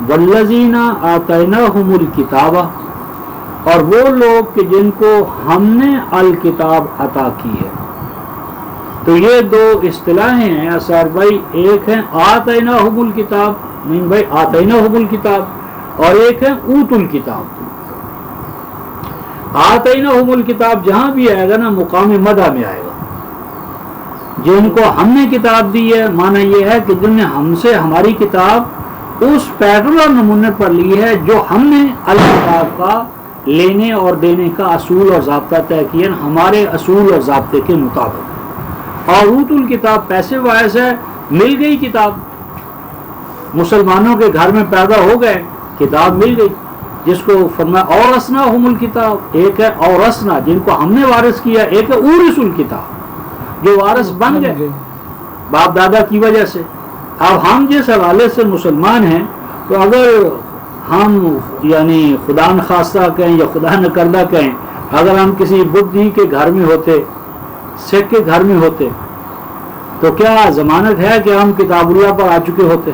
والذین آتیناہم الکتاب، اور وہ لوگ کہ جن کو ہم نے الکتاب عطا کی ہے۔ تو یہ دو اصطلاحیں ہیں اسار بھائی، ایک ہے آتیناہم الکتاب، نہیں بھائی آتیناہم الکتاب، اور ایک ہے اوت الکتاب۔ آتیناہم الکتاب جہاں بھی آئے گا نا مقام مدح میں آئے گا، جن کو ہم نے کتاب دی ہے، معنی یہ ہے کہ جن نے ہم سے ہماری کتاب اس پیٹرن اور نمونے پر لی ہے جو ہم نے الکتاب کا لینے اور دینے کا اصول اور ضابطہ طے کیا ہمارے اصول اور ضابطے کے مطابق۔ اور اوت الکتاب پیسے باعث ہے، مل گئی کتاب، مسلمانوں کے گھر میں پیدا ہو گئے، کتاب مل گئی، جس کو فرمایا اورثناہم الکتاب، ایک ہے اورثنا جن کو ہم نے وارث کیا، ایک ہے اورث الکتاب جو وارث بن گئے باپ دادا کی وجہ سے۔ اب ہم جس حوالے سے مسلمان ہیں، تو اگر ہم یعنی خدا نخواستہ کہیں یا خدا نکردہ کہیں، اگر ہم کسی بدھی کے گھر میں ہوتے، سکھ کے گھر میں ہوتے، تو کیا ضمانت ہے کہ ہم کتاب اللہ پر آ چکے ہوتے؟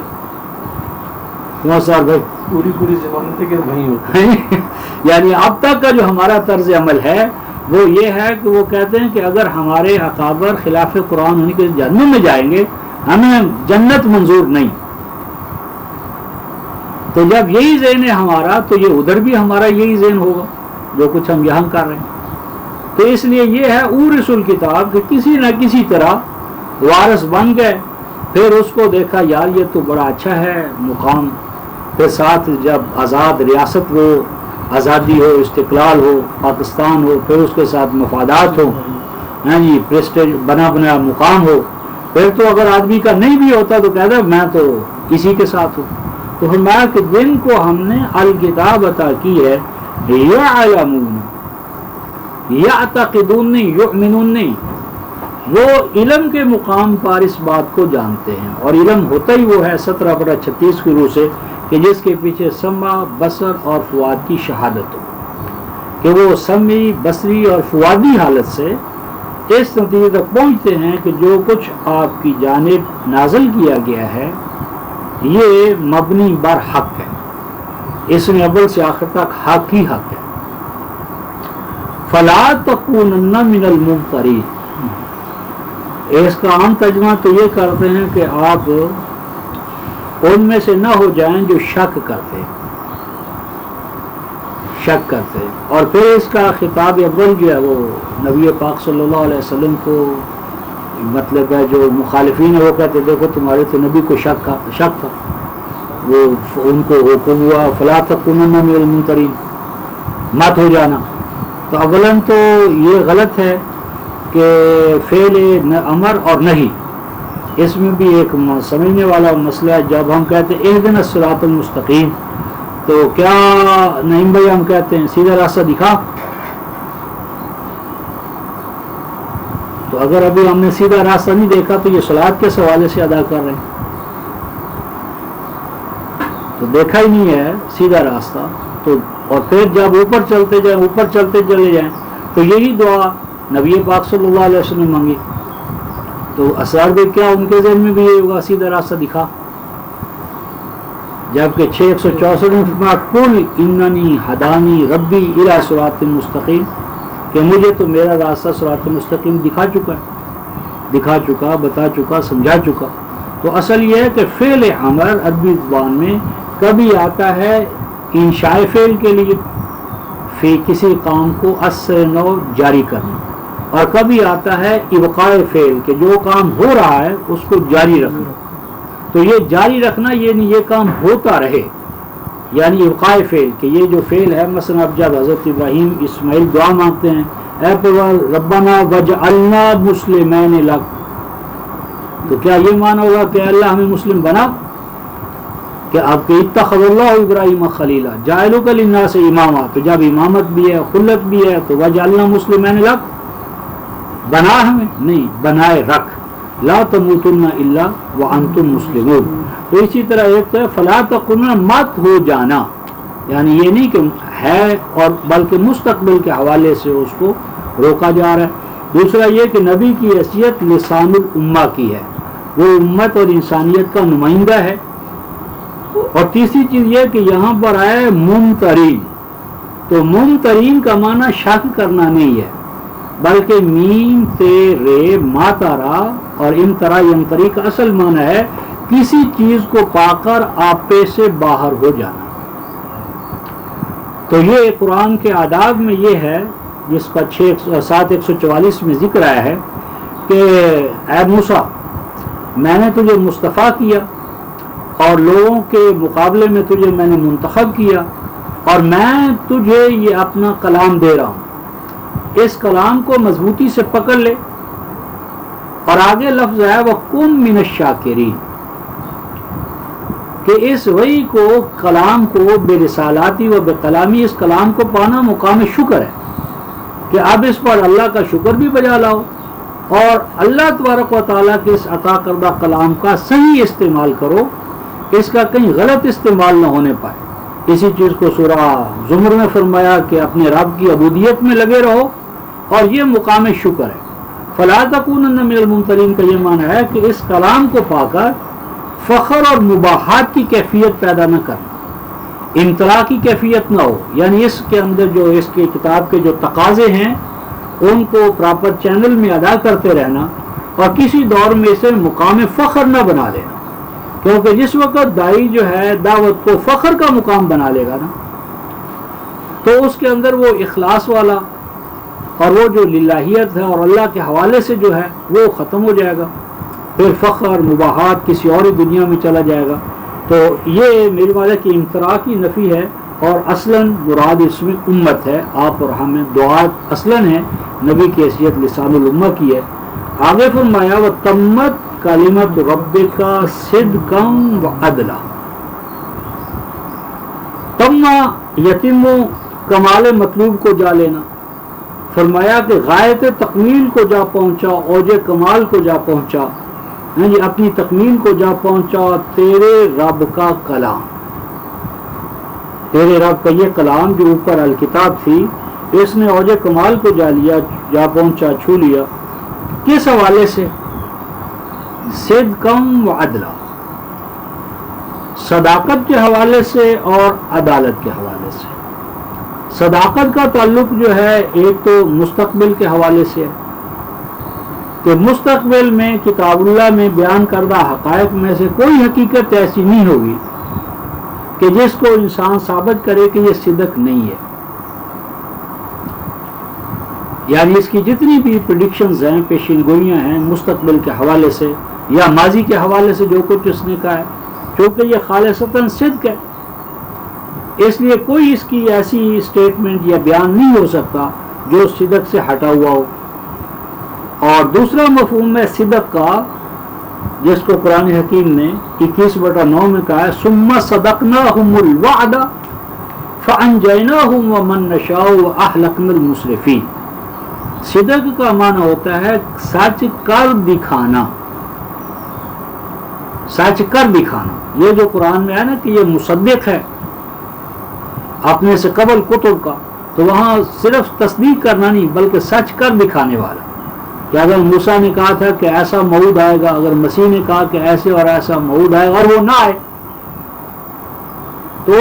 بھائی پوری ضمانت ہے کہ نہیں ہوتے۔ یعنی اب تک کا جو ہمارا طرز عمل ہے وہ یہ ہے کہ وہ کہتے ہیں کہ اگر ہمارے اکابر خلاف قرآن ہونے کے جہنم میں جائیں گے، ہمیں جنت منظور نہیں۔ تو جب یہی ذہن ہے ہمارا، تو یہ ادھر بھی ہمارا یہی ذہن ہوگا جو کچھ ہم یہاں کر رہے ہیں۔ تو اس لیے یہ ہے اورث الکتاب کہ کسی نہ کسی طرح وارث بن گئے، پھر اس کو دیکھا یار یہ تو بڑا اچھا ہے مقام، پھر ساتھ جب آزاد ریاست ہو، آزادی ہو، استقلال ہو، پاکستان ہو، پھر اس کے ساتھ مفادات ہو، جی پریسٹیج بنا بنا مقام ہو، پھر تو اگر آدمی کا نہیں بھی ہوتا تو کہتا ہے میں تو اسی کے ساتھ ہوں۔ تو فرمایا کہ جن کو ہم نے الکتاب عطا کی ہے، یعلمون، یعتقدون نہیں، یؤمنون نہیں، وہ علم کے مقام پر اس بات کو جانتے ہیں، اور علم ہوتا ہی وہ ہے 17/36 کی روح سے کہ جس کے پیچھے سمع، بصر اور فؤاد کی شہادت ہو، کہ وہ سمعی، بصری اور فؤادی حالت سے اس نتیجے تک پہنچتے ہیں کہ جو کچھ آپ کی جانب نازل کیا گیا ہے یہ مبنی بر حق ہے، اس میں اول سے آخر تک حق ہی حق ہے۔ فلا تکونن من الممترین، اس کا عام ترجمہ تو یہ کرتے ہیں کہ آپ ان میں سے نہ ہو جائیں جو شک کرتے ہیں۔ اور پھر اس کا خطاب اول جو ہے وہ نبی پاک صلی اللہ علیہ وسلم کو مطلب ہے، جو مخالفین ہیں وہ کہتے دیکھو تمہارے تو نبی کو شک تھا، وہ ان کو حکم ہوا فلا تکونن من الممترین، مت ہو جانا۔ تو اولاً تو یہ غلط ہے کہ فعل امر اور نہیں، اس میں بھی ایک سمجھنے والا مسئلہ ہے۔ جب ہم کہتے ہیں اہدنا الصراط المستقیم، تو کیا نعیم بھائی ہم کہتے ہیں سیدھا راستہ دکھا؟ تو اگر ابھی ہم نے سیدھا راستہ نہیں دیکھا تو یہ صلاۃ کس حوالے سے ادا کر رہے ہیں؟ تو دیکھا ہی نہیں ہے سیدھا راستہ، تو اور پھر جب اوپر چلتے چلے جائیں تو یہی دعا نبی پاک صلی اللہ علیہ وسلم مانگی، تو اسرار بھی کیا ان کے ذہن میں بھی یہ ہوگا سیدھا راستہ دکھا؟ جبکہ 664 میں فرمایا کل اننی ہدانی ربی الی صراط مستقیم، کہ مجھے تو میرا راستہ صراط مستقیم دکھا چکا ہے، دکھا چکا، بتا چکا، سمجھا چکا۔ تو اصل یہ ہے کہ فعل امر عربی زبان میں کبھی آتا ہے انشاء فعل کے لیے، کسی کام کو اثر نو جاری کرنا، اور کبھی آتا ہے ابقاء فعل کہ جو کام ہو رہا ہے اس کو جاری رکھنا۔ تو یہ جاری رکھنا یہ نہیں، یہ کام ہوتا رہے، یعنی ابقاء فعل کہ یہ جو فعل ہے، مثلا اب جب حضرت ابراہیم اسماعیل دعا مانگتے ہیں اے پروردگار ربنا وجعلنا مسلمین لک، تو کیا یہ مانا ہوگا کہ اللہ ہمیں مسلم بنا؟ کہ آپ کے اتخذ اللہ ابراہیم خلیلا جعلک للناس اماما، تو جب امامت بھی ہے، خلت بھی ہے، تو وجعلنا مسلمین لک، بنا ہمیں نہیں، بنائے رکھ، لا تموتن الا وانتم مسلمون۔ تو اسی طرح ایک تو ہے فلا تکونن، مت ہو جانا، یعنی یہ نہیں کہ ہے، اور بلکہ مستقبل کے حوالے سے اس کو روکا جا رہا ہے۔ دوسرا یہ کہ نبی کی حیثیت لسان الامہ کی ہے، وہ امت اور انسانیت کا نمائندہ ہے۔ اور تیسری چیز یہ کہ یہاں پر آئے ممترین، تو ممترین کا معنی شک کرنا نہیں ہے، بلکہ میم تے رے ماتارا اور امترا یمتری کا اصل معنی ہے کسی چیز کو پا کر آپے سے باہر ہو جانا۔ تو یہ قرآن کے آداب میں یہ ہے، جس کا 7:144 میں ذکر آیا ہے کہ اے موسیٰ، میں نے تجھے مصطفیٰ کیا اور لوگوں کے مقابلے میں تجھے میں نے منتخب کیا، اور میں تجھے یہ اپنا کلام دے رہا ہوں، اس کلام کو مضبوطی سے پکڑ لے۔ اور آگے لفظ ہے وَقُم مِّنَ الشَّاكِرِينَ، کہ اس وحی کو، کلام کو، بے رسالاتی و بے کلامی، اس کلام کو پانا مقام شکر ہے کہ اب اس پر اللہ کا شکر بھی بجا لاؤ، اور اللہ تبارک و تعالیٰ کے اس عطا کردہ کلام کا صحیح استعمال کرو، اس کا کہیں غلط استعمال نہ ہونے پائے۔ اسی چیز کو سورہ زمر میں فرمایا کہ اپنے رب کی عبودیت میں لگے رہو، اور یہ مقام شکر ہے۔ فلا تکونن من الممترین کا یہ معنی ہے کہ اس کلام کو پا کر فخر اور مباحات کی کیفیت پیدا نہ کرنا، امتراء کی کیفیت نہ ہو، یعنی اس کے اندر جو اس کے کتاب کے جو تقاضے ہیں ان کو پراپر چینل میں ادا کرتے رہنا، اور کسی دور میں اسے مقام فخر نہ بنا لینا، کیونکہ جس وقت داعی جو ہے دعوت کو فخر کا مقام بنا لے گا نا، تو اس کے اندر وہ اخلاص والا اور وہ جو للہیت ہے اور اللہ کے حوالے سے جو ہے وہ ختم ہو جائے گا، پھر فخر مباحات کسی اور دنیا میں چلا جائے گا۔ تو یہ میری بات ہے کہ امتراء کی نفی ہے، اور اصلاً مراد اس میں امت ہے، آپ اور ہمیں دعات اصلاً ہے، نبی کی حیثیت لسان الامہ کی ہے۔ آگے فرمایا وَتَمَّتْ کلمت ربک صدقا وعدلا، تمّا یتم کمال مطلوب کو جا لینا، فرمایا کہ غایت تکمیل کو جا پہنچا، اوج کمال کو جا پہنچا، یعنی اپنی تکمیل کو جا پہنچا تیرے رب کا کلام، تیرے رب کا یہ کلام جو اوپر الکتاب تھی، اس نے اوج کمال کو جا لیا، جا پہنچا، چھو لیا۔ کس حوالے سے؟ صدقم و عدلا، صداقت کے حوالے سے اور عدالت کے حوالے سے۔ صداقت کا تعلق جو ہے ایک تو مستقبل کے حوالے سے ہے کہ مستقبل میں کتاب اللہ میں بیان کردہ حقائق میں سے کوئی حقیقت ایسی نہیں ہوگی کہ جس کو انسان ثابت کرے کہ یہ صدق نہیں ہے، یعنی اس کی جتنی بھی پریڈکشنز ہیں، پیشین گوئیاں ہیں مستقبل کے حوالے سے یا ماضی کے حوالے سے جو کچھ اس نے کہا ہے، چونکہ یہ خالصتاً صدق ہے، اس لیے کوئی اس کی ایسی اسٹیٹمنٹ یا بیان نہیں ہو سکتا جو صدق سے ہٹا ہوا ہو۔ اور دوسرا مفہوم ہے صدق کا، جس کو قرآن حکیم نے 21/9 میں کہا ہے ثم صدقناہم الوعد فانجیناہم ومن نشاء واہلکنا المسرفین۔ صدق کا معنی ہوتا ہے سچ کر دکھانا، سچ کر دکھانا۔ یہ جو قرآن میں ہے نا کہ یہ مصدق ہے اپنے سے قبل کتب کا، تو وہاں صرف تصدیق کرنا نہیں بلکہ سچ کر دکھانے والا، کہ اگر موسیٰ نے کہا تھا کہ ایسا موعود آئے گا، اگر مسیح نے کہا کہ ایسے اور ایسا موعود آئے گا اور وہ نہ آئے، تو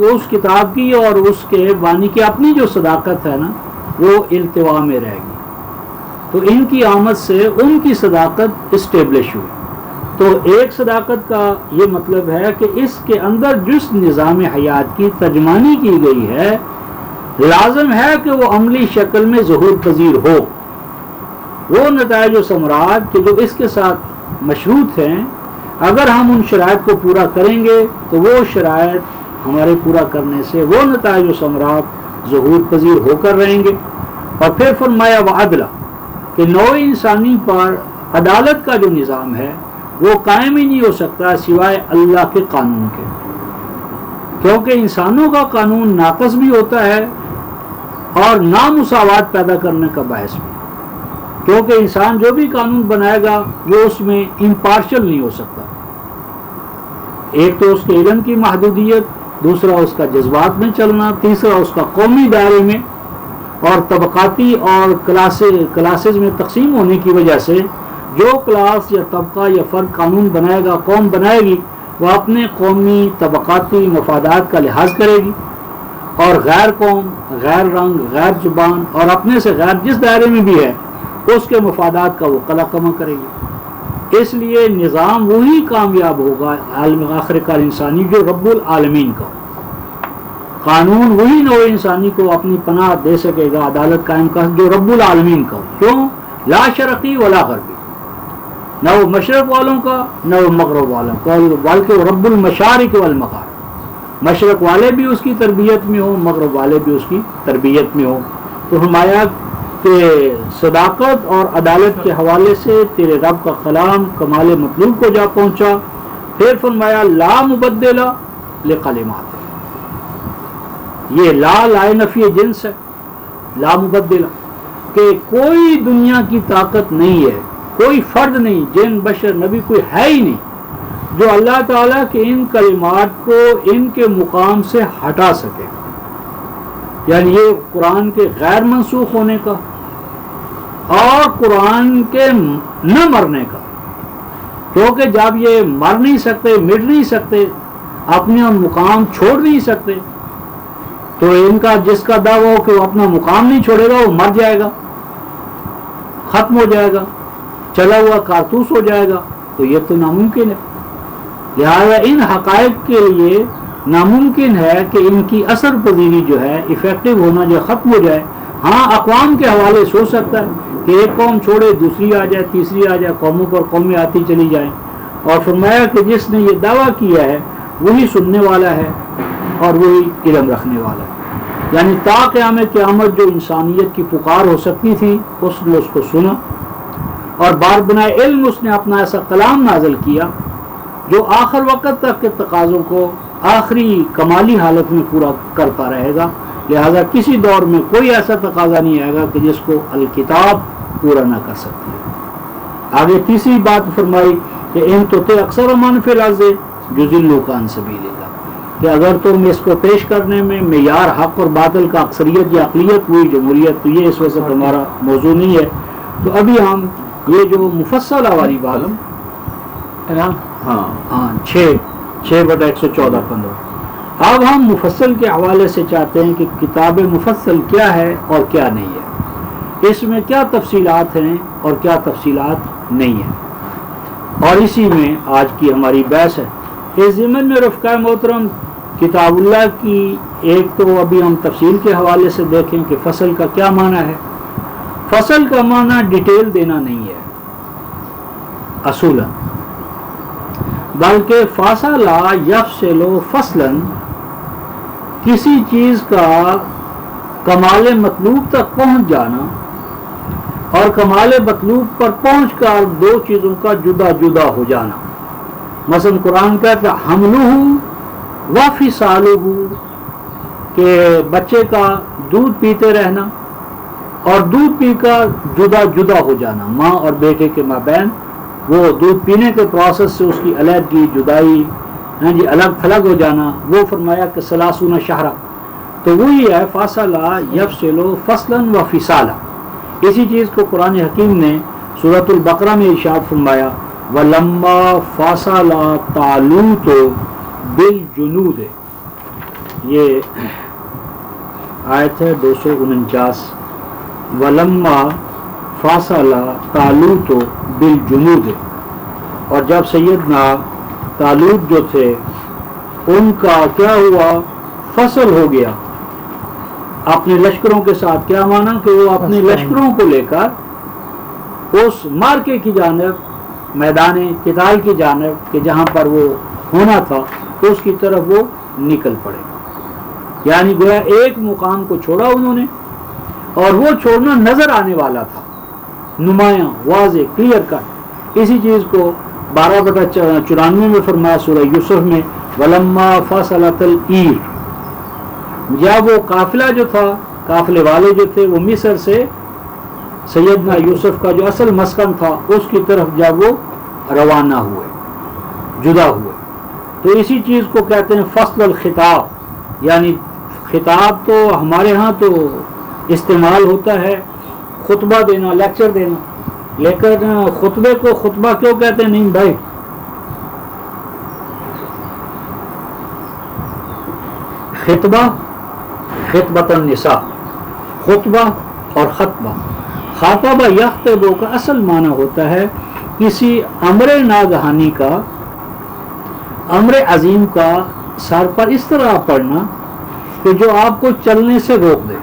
اس کتاب کی اور اس کے بانی کی اپنی جو صداقت ہے نا، وہ التوا میں رہے گی. تو ان کی آمد سے ان کی صداقت اسٹیبلش ہوئی. تو ایک صداقت کا یہ مطلب ہے کہ اس کے اندر جس نظام حیات کی ترجمانی کی گئی ہے لازم ہے کہ وہ عملی شکل میں ظہور پذیر ہو. وہ نتائج و ثمرات کہ جو اس کے ساتھ مشروط ہیں اگر ہم ان شرائط کو پورا کریں گے تو وہ شرائط ہمارے پورا کرنے سے وہ نتائج و ثمرات ظہور پذیر ہو کر رہیں گے. اور پھر فرمایا وعدلا کہ نوع انسانی پر عدالت کا جو نظام ہے وہ قائم ہی نہیں ہو سکتا سوائے اللہ کے قانون کے، کیونکہ انسانوں کا قانون ناقص بھی ہوتا ہے اور نامساوات پیدا کرنے کا باعث بھی، کیونکہ انسان جو بھی قانون بنائے گا وہ اس میں امپارشل نہیں ہو سکتا. ایک تو اس کے علم کی محدودیت، دوسرا اس کا جذبات میں چلنا، تیسرا اس کا قومی دائرے میں اور طبقاتی اور کلاسز میں تقسیم ہونے کی وجہ سے جو کلاس یا طبقہ یا فرد قانون بنائے گا، قوم بنائے گی، وہ اپنے قومی طبقاتی مفادات کا لحاظ کرے گی اور غیر قوم، غیر رنگ، غیر زبان اور اپنے سے غیر جس دائرے میں بھی ہے اس کے مفادات کا وہ قلع کما کرے گی. اس لیے نظام وہی کامیاب ہوگا عالم آخر کار انسانی جو رب العالمین کا ہو. قانون وہی نوع انسانی کو اپنی پناہ دے سکے گا، عدالت قائم کر جو رب العالمین کا ہو. کیوں؟ لا شرقی ولا غربی، نہ وہ مشرق والوں کا نہ وہ مغرب والوں کا، بلکہ رب المشارق والمغارب. مشرق والے بھی اس کی تربیت میں ہوں، مغرب والے بھی اس کی تربیت میں ہوں. تو فرمایا کہ صداقت اور عدالت کے حوالے سے تیرے رب کا کلام کمال مطلوب کو جا پہنچا. پھر فرمایا لا مبدل لکلمات، یہ لا نفی جنس ہے، لا مبدل کہ کوئی دنیا کی طاقت نہیں ہے، کوئی فرد نہیں، جن بشر نبی کوئی ہے ہی نہیں جو اللہ تعالیٰ کے ان کلمات کو ان کے مقام سے ہٹا سکے. یعنی یہ قرآن کے غیر منسوخ ہونے کا اور قرآن کے نہ مرنے کا، کیونکہ جب یہ مر نہیں سکتے، مٹ نہیں سکتے، اپنا مقام چھوڑ نہیں سکتے، تو ان کا جس کا دعویٰ ہو کہ وہ اپنا مقام نہیں چھوڑے گا وہ مر جائے گا، ختم ہو جائے گا، چلا ہوا کارتوس ہو جائے گا، تو یہ تو ناممکن ہے. لہذا ان حقائق کے لیے ناممکن ہے کہ ان کی اثر پذیری جو ہے، افیکٹو ہونا جو ختم ہو جائے. ہاں اقوام کے حوالے سے ہو سکتا ہے کہ ایک قوم چھوڑے دوسری آ جائے، تیسری آ جائے، قوموں پر قومیں آتی چلی جائیں. اور فرمایا کہ جس نے یہ دعویٰ کیا ہے وہی سننے والا ہے اور وہی علم رکھنے والا ہے. یعنی تا قیام قیامت جو انسانیت کی پکار ہو سکتی تھی اس نے اس کو سنا، اور بار بنائے علم اس نے اپنا ایسا کلام نازل کیا جو آخر وقت تک کے تقاضوں کو آخری کمالی حالت میں پورا کرتا رہے گا. لہذا کسی دور میں کوئی ایسا تقاضا نہیں آئے گا کہ جس کو الکتاب پورا نہ کر سکتی ہے. آگے تیسری بات فرمائی کہ ان تو اکثر من فی الارض یضلوک عن سبیل اللہ، کہ اگر تم اس کو پیش کرنے میں معیار حق اور باطل کا اکثریت یا اقلیت ہوئی جمہوریت، تو یہ اس وقت ہمارا موضوع نہیں ہے. تو ابھی ہم یہ جو مفصلہ والی بات ہاں 6/114 اب ہم مفصل کے حوالے سے چاہتے ہیں کہ کتاب مفصل کیا ہے اور کیا نہیں ہے، اس میں کیا تفصیلات ہیں اور کیا تفصیلات نہیں ہیں، اور اسی میں آج کی ہماری بحث ہے. اس ضمن میں رفقائے محترم کتاب اللہ کی ایک تو ابھی ہم تفصیل کے حوالے سے دیکھیں کہ فصل کا کیا معنی ہے. فصل کا معنی ڈیٹیل دینا نہیں ہے اصولاً، بلکہ فاصلہ یفصل فصلاً، کسی چیز کا کمال مطلوب تک پہنچ جانا اور کمال مطلوب پر پہنچ کر دو چیزوں کا جدا جدا ہو جانا. مثلا قرآن کہتا ہے حملہ و فصالہ، کہ بچے کا دودھ پیتے رہنا اور دودھ پی کر جدا جدا ہو جانا، ماں اور بیٹے کے مابین وہ دودھ پینے کے پروسیس سے اس کی علیحدگی، جدائی، الگ تھلگ ہو جانا. وہ فرمایا کہ 30 شہرہ، تو وہی ہے فاصلہ یفصل فصلا و فصالا. اسی چیز کو قرآن حکیم نے سورۃ البقرہ میں ارشاد فرمایا وَلَمَّا فَاصَلَ طَالُوتُ بِالْجُنُودِ، یہ آیت ہے 249. ولما فاصل طالوت بالجنود، اور جب سیدنا طالوت جو تھے ان کا کیا ہوا، فصل ہو گیا اپنے لشکروں کے ساتھ. کیا مانا کہ وہ اپنے لشکروں کو لے کر اس مارکے کی جانب، میدان قتال کی جانب کہ جہاں پر وہ ہونا تھا اس کی طرف وہ نکل پڑے. یعنی گویا ایک مقام کو چھوڑا انہوں نے، اور وہ چھوڑنا نظر آنے والا تھا، نمایاں، واضح، کلیئر کٹ. اسی چیز کو 12/94 میں فرمایا سورہ یوسف میں، ولما فصلت العیر، جب وہ قافلہ جو تھا، قافلے والے جو تھے وہ مصر سے سیدنا یوسف کا جو اصل مسکن تھا اس کی طرف جب وہ روانہ ہوئے، جدا ہوئے، تو اسی چیز کو کہتے ہیں فصل الخطاب. یعنی خطاب تو ہمارے ہاں تو استعمال ہوتا ہے خطبہ دینا، لیکچر دینا، لیکن خطبے کو خطبہ کیوں کہتے ہیں؟ نہیں بھائی، خطبہ، خطبۃ النساء، خطبہ اور خطبہ. خاطبہ یخطبو کا اصل معنی ہوتا ہے کسی امر ناگہانی کا، امر عظیم کا سر پر اس طرح پڑنا کہ جو آپ کو چلنے سے روک دے.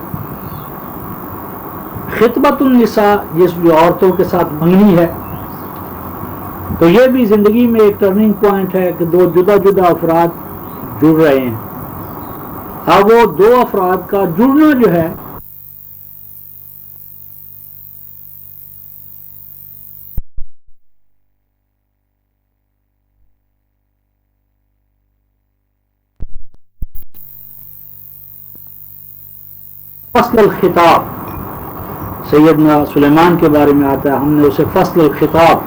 خطبۃ النساء جس جو عورتوں کے ساتھ منگنی ہے، تو یہ بھی زندگی میں ایک ٹرننگ پوائنٹ ہے کہ دو جدا جدا افراد جڑ رہے ہیں. اب وہ دو افراد کا جڑنا جو ہے فصل الخطاب، سیدنا سلیمان کے بارے میں آتا ہے، ہم نے اسے فصل الخطاب.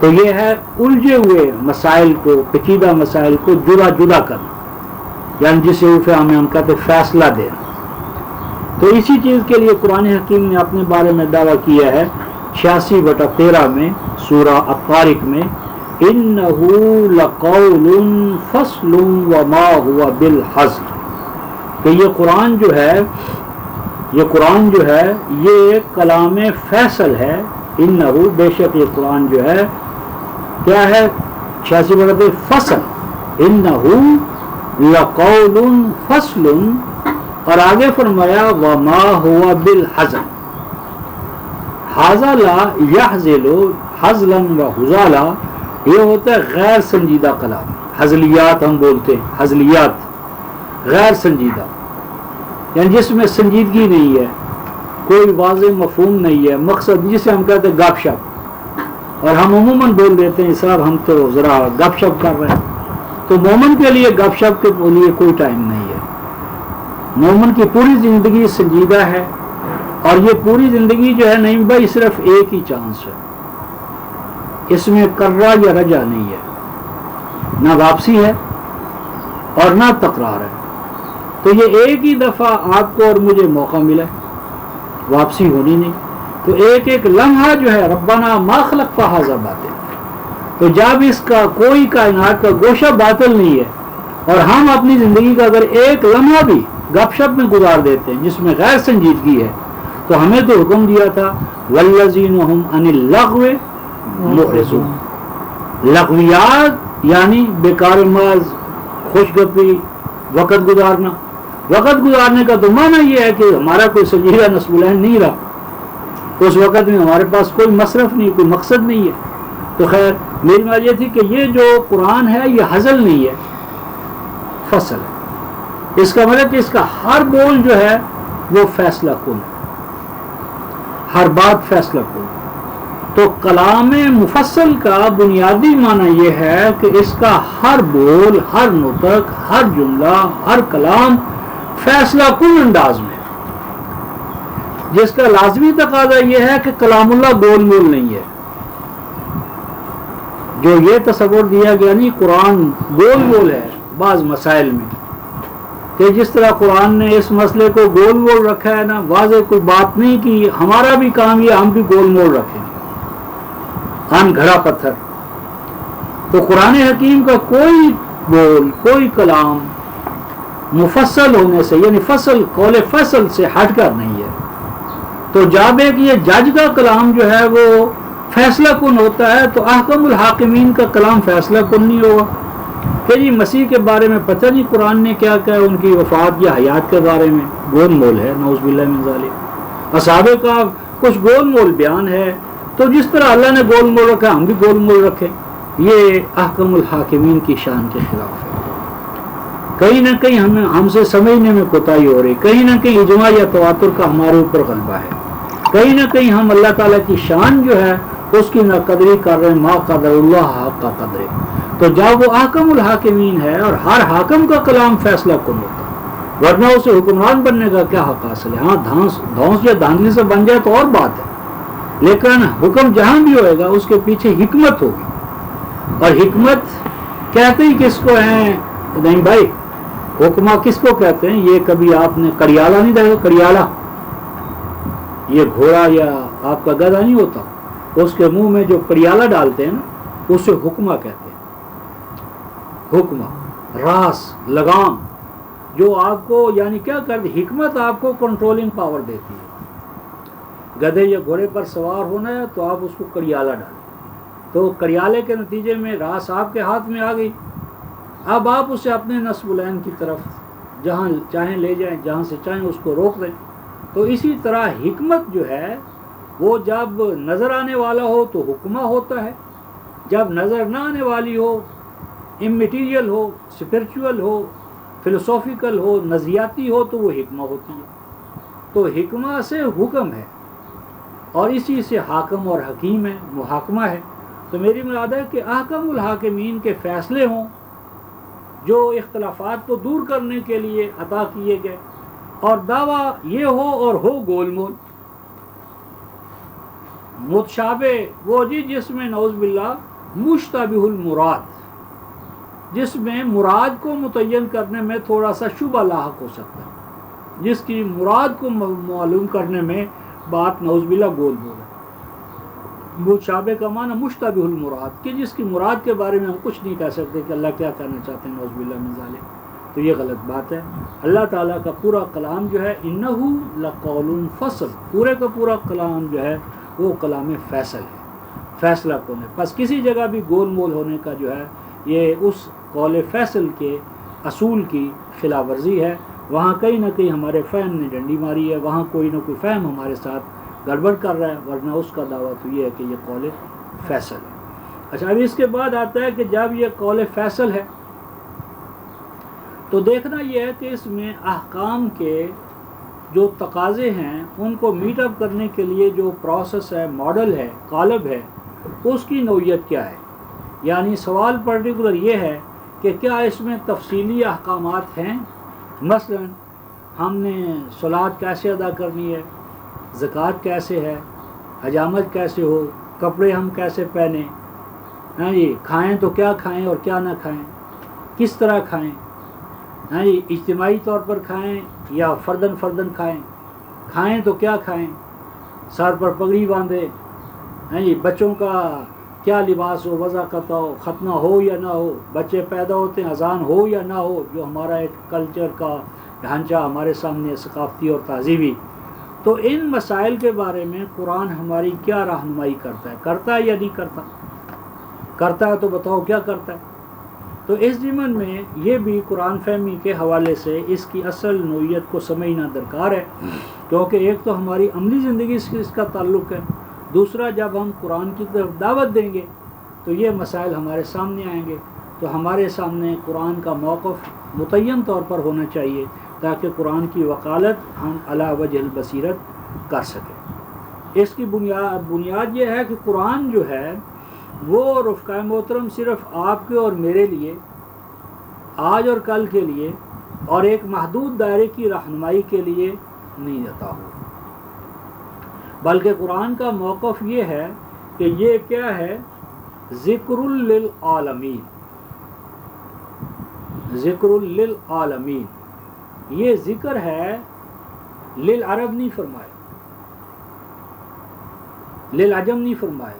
تو یہ ہے الجھے ہوئے مسائل کو، پیچیدہ مسائل کو جدا جدا کرنا، یعنی جسے عرف عام میں ہم کہتے ہیں فیصلہ دینا. تو اسی چیز کے لیے قرآن حکیم نے اپنے بارے میں دعویٰ کیا ہے 86/13 میں سورہ الطارق میں، اِنَّهُ لَقَوْلٌ فَصْلٌ وَمَا هُوَ بِالْحَزْلِ، کہ یہ قرآن جو ہے، یہ قرآن جو ہے یہ کلام فیصل ہے. انہو، بے شک یہ قرآن جو ہے کیا ہے، 86 فصل، انہو لقول فصل، اور آگے فرمایا وما ہوا بالحزن، حاضلا یحزل حزلا و حزالا، یہ ہوتا ہے غیر سنجیدہ کلام. حزلیات ہم بولتے ہیں، حزلیات غیر سنجیدہ، یعنی جس میں سنجیدگی نہیں ہے، کوئی واضح مفہوم نہیں ہے، مقصد جسے ہم کہتے ہیں گپ شپ، اور ہم عموماً بول دیتے ہیں صاحب ہم تو ذرا گپ شپ کر رہے ہیں. تو مومن کے لیے گپ شپ کے لیے کوئی ٹائم نہیں ہے. مومن کی پوری زندگی سنجیدہ ہے، اور یہ پوری زندگی جو ہے نہیں بھائی صرف ایک ہی چانس ہے، اس میں کرہ یا رجع نہیں ہے، نہ واپسی ہے اور نہ تکرار ہے. تو یہ ایک ہی دفعہ آپ کو اور مجھے موقع ملا، واپسی ہونی نہیں. تو ایک ایک لمحہ جو ہے ربنا ما خلقت ھذا باطل، تو جب اس کا کوئی کائنات کا گوشہ باطل نہیں ہے، اور ہم اپنی زندگی کا اگر ایک لمحہ بھی گپ شپ میں گزار دیتے ہیں جس میں غیر سنجیدگی ہے، تو ہمیں تو حکم دیا تھا والذین هم عن اللغو معرضون. لغویات یعنی بیکار ماز، خوش گپی، وقت گزارنا. وقت گزارنے کا تو معنی یہ ہے کہ ہمارا کوئی سنجیدہ نصب العین نہیں رہا، اس وقت میں ہمارے پاس کوئی مصرف نہیں، کوئی مقصد نہیں ہے. تو خیر میری بات یہ تھی کہ یہ جو قرآن ہے یہ ہزل نہیں ہے، فصل ہے. اس کا مطلب کہ اس کا ہر بول جو ہے وہ فیصلہ کن، ہر بات فیصلہ کن. تو کلام مفصل کا بنیادی معنی یہ ہے کہ اس کا ہر بول، ہر نطق، ہر جملہ، ہر کلام فیصلہ کن انداز میں، جس کا لازمی تقاضا یہ ہے کہ کلام اللہ گول مول نہیں ہے. جو یہ تصور دیا گیا نہیں قرآن گول مول ہے بعض مسائل میں، کہ جس طرح قرآن نے اس مسئلے کو گول مول رکھا ہے نا، واضح کوئی بات نہیں کہ ہمارا بھی کام یہ ہم بھی گول مول رکھیں ان گھڑا پتھر. تو قرآن حکیم کا کوئی بول، کوئی کلام مفصل ہونے سے، یعنی فصل قول فصل سے ہٹ کر نہیں ہے. تو جب ایک یہ جج کا کلام جو ہے وہ فیصلہ کن ہوتا ہے تو احکم الحاکمین کا کلام فیصلہ کن نہیں ہوگا کہ جی مسیح کے بارے میں پتہ نہیں قرآن نے کیا کہا، ان کی وفات یا حیات کے بارے میں گول مول ہے، نعوذ باللہ من ذالک، اصحاب کا کچھ گول مول بیان ہے، تو جس طرح اللہ نے گول مول رکھا ہم بھی گول مول رکھیں، یہ احکم الحاکمین کی شان کے خلاف ہے۔ کہیں نہ کہیں ہم سے سمجھنے میں کوتاہی ہو رہی، کہیں نہ کہیں اجماع یا تواتر کا ہمارے اوپر غلبہ ہے، کہیں نہ کہیں ہم اللہ تعالیٰ کی شان جو ہے اس کی ناقدری کر رہے ہیں، ما قدر اللہ حق کا قدر۔ تو جب وہ احکم الحاکمین ہے اور ہر حاکم کا کلام فیصلہ کن ہوتا ہے، ورنہ اسے حکمران بننے کا کیا حق حاصل ہے؟ ہاں دھونس یا دھاندلی سے بن جائے تو اور بات ہے، لیکن حکم جہاں بھی ہوئے گا اس کے پیچھے حکمت ہوگی، اور حکمت کہتے ہی کس کو ہیں؟ نہیں بھائی، حکمہ کس کو کہتے ہیں؟ یہ کبھی آپ نے کڑیالہ نہیں دیکھا؟ کڑیالہ یہ گھوڑا یا آپ کا گدھا نہیں ہوتا، اس کے منہ میں جو کڑیالہ ڈالتے ہیں نا اسے حکمہ کہتے ہیں۔ حکمہ راس لگام جو آپ کو یعنی کیا کرتی، حکمت آپ کو کنٹرولنگ پاور دیتی ہے۔ گدھے یا گھوڑے پر سوار ہونا ہے تو آپ اس کو کڑیالہ ڈالیں، تو کڑیالے کے نتیجے میں راس آپ کے ہاتھ میں آ گئی، اب آپ اسے اپنے نصب العین کی طرف جہاں چاہیں لے جائیں، جہاں سے چاہیں اس کو روک دیں۔ تو اسی طرح حکمت جو ہے وہ جب نظر آنے والا ہو تو حکمہ ہوتا ہے، جب نظر نہ آنے والی ہو، اممیٹیریل ہو، اسپرچول ہو، فلسافیکل ہو، نظریاتی ہو، تو وہ حکمہ ہوتی ہے۔ تو حکمہ سے حکم ہے اور اسی سے حاکم اور حکیم ہے، محاکمہ ہے۔ تو میری مراد ہے کہ احکم الحاکمین کے فیصلے ہوں جو اختلافات کو دور کرنے کے لیے عطا کیے گئے، اور دعویٰ یہ ہو اور ہو گول مول متشابہ، وہ جس میں نعوذ باللہ مشتبہ المراد، جس میں مراد کو متعین کرنے میں تھوڑا سا شبہ لاحق ہو سکتا ہے، جس کی مراد کو معلوم کرنے میں بات نعوذ باللہ گول مول ہے۔ مشابہ کا معنی مشتبہ المراد، کہ جس کی مراد کے بارے میں ہم کچھ نہیں کہہ سکتے کہ اللہ کیا کہنا چاہتے ہیں، نعوذ باللہ من ذالک، تو یہ غلط بات ہے۔ اللہ تعالیٰ کا پورا کلام جو ہے انہ لقول فصل، پورے کا پورا کلام جو ہے وہ کلام فیصل ہے، فیصلہ کن ہے۔ بس کسی جگہ بھی گول مول ہونے کا جو ہے یہ اس قول فیصل کے اصول کی خلاف ورزی ہے، وہاں کہیں نہ کہیں ہمارے فہم نے ڈنڈی ماری ہے، وہاں کوئی نہ کوئی فہم ہمارے ساتھ گڑبڑ کر رہا ہے، ورنہ اس کا دعویٰ تو یہ ہے کہ یہ قول فیصل ہے۔ اچھا، اب اس کے بعد آتا ہے کہ جب یہ قول فیصل ہے تو دیکھنا یہ ہے کہ اس میں احکام کے جو تقاضے ہیں ان کو میٹ اپ کرنے کے لیے جو پروسیس ہے، ماڈل ہے، قالب ہے، اس کی نوعیت کیا ہے۔ یعنی سوال پرٹیکولر یہ ہے کہ کیا اس میں تفصیلی احکامات ہیں، مثلا ہم نے صلات کیسے ادا کرنی ہے، زکوٰۃ کیسے ہے، حجامت کیسے ہو، کپڑے ہم کیسے پہنیں، ہاں جی، کھائیں تو کیا کھائیں اور کیا نہ کھائیں، کس طرح کھائیں، ہاں جی، اجتماعی طور پر کھائیں یا فردن فردن کھائیں، کھائیں تو کیا کھائیں، سر پر پگڑی باندھے، ہاں جی، بچوں کا کیا لباس ہو، وضع کرتا ہو، ختنہ ہو یا نہ ہو، بچے پیدا ہوتے ہیں اذان ہو یا نہ ہو، جو ہمارا ایک کلچر کا ڈھانچہ ہمارے سامنے ثقافتی اور تہذیبی۔ تو ان مسائل کے بارے میں قرآن ہماری کیا رہنمائی کرتا ہے یا نہیں کرتا؟ کرتا ہے تو بتاؤ کیا کرتا ہے؟ تو اس ضمن میں یہ بھی قرآن فہمی کے حوالے سے اس کی اصل نوعیت کو سمجھنا درکار ہے، کیونکہ ایک تو ہماری عملی زندگی سے اس کا تعلق ہے، دوسرا جب ہم قرآن کی طرف دعوت دیں گے تو یہ مسائل ہمارے سامنے آئیں گے، تو ہمارے سامنے قرآن کا موقف متعین طور پر ہونا چاہیے تاکہ قرآن کی وکالت ہم علی وجہ البصیرت کر سکیں۔ اس کی بنیاد یہ ہے کہ قرآن جو ہے وہ رفقائے محترم صرف آپ کے اور میرے لیے آج اور کل کے لیے اور ایک محدود دائرے کی رہنمائی کے لیے نہیں عطا ہو، بلکہ قرآن کا موقف یہ ہے کہ یہ کیا ہے، ذکر للعالمین، ذکر للعالمین، یہ ذکر ہے، للعرب نہیں فرمایا، للعجم نہیں فرمایا،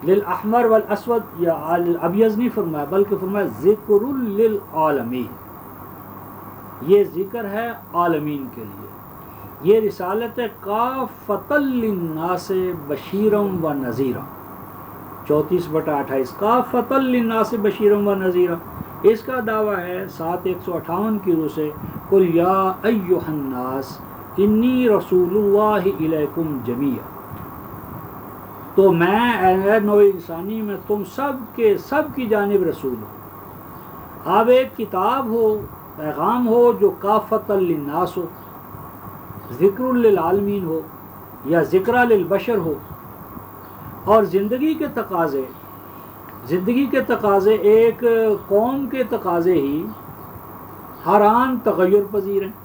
للاحمر والاسود یا الابیض نہیں فرمایا، بلکہ فرمایا ذکر للعالمین، یہ ذکر ہے عالمین کے لیے۔ یہ رسالت ہے کافۃ للناس بشیرم و نذیرا، 34/28 کافۃ للناس بشیرم و نذیرا، اس کا دعویٰ ہے 7/158 کی روح سے قل یا ایھا الناس انی رسول اللہ الیکم جمیعا، تو میں اے نوع انسانی میں تم سب کی جانب رسول ہوں۔ اب ایک کتاب ہو، پیغام ہو جو کافۃ للناس ہو، ذکر للعالمین ہو یا ذکر للبشر ہو، اور زندگی کے تقاضے ایک قوم کے تقاضے ہی ہر آن تغیر پذیر ہیں،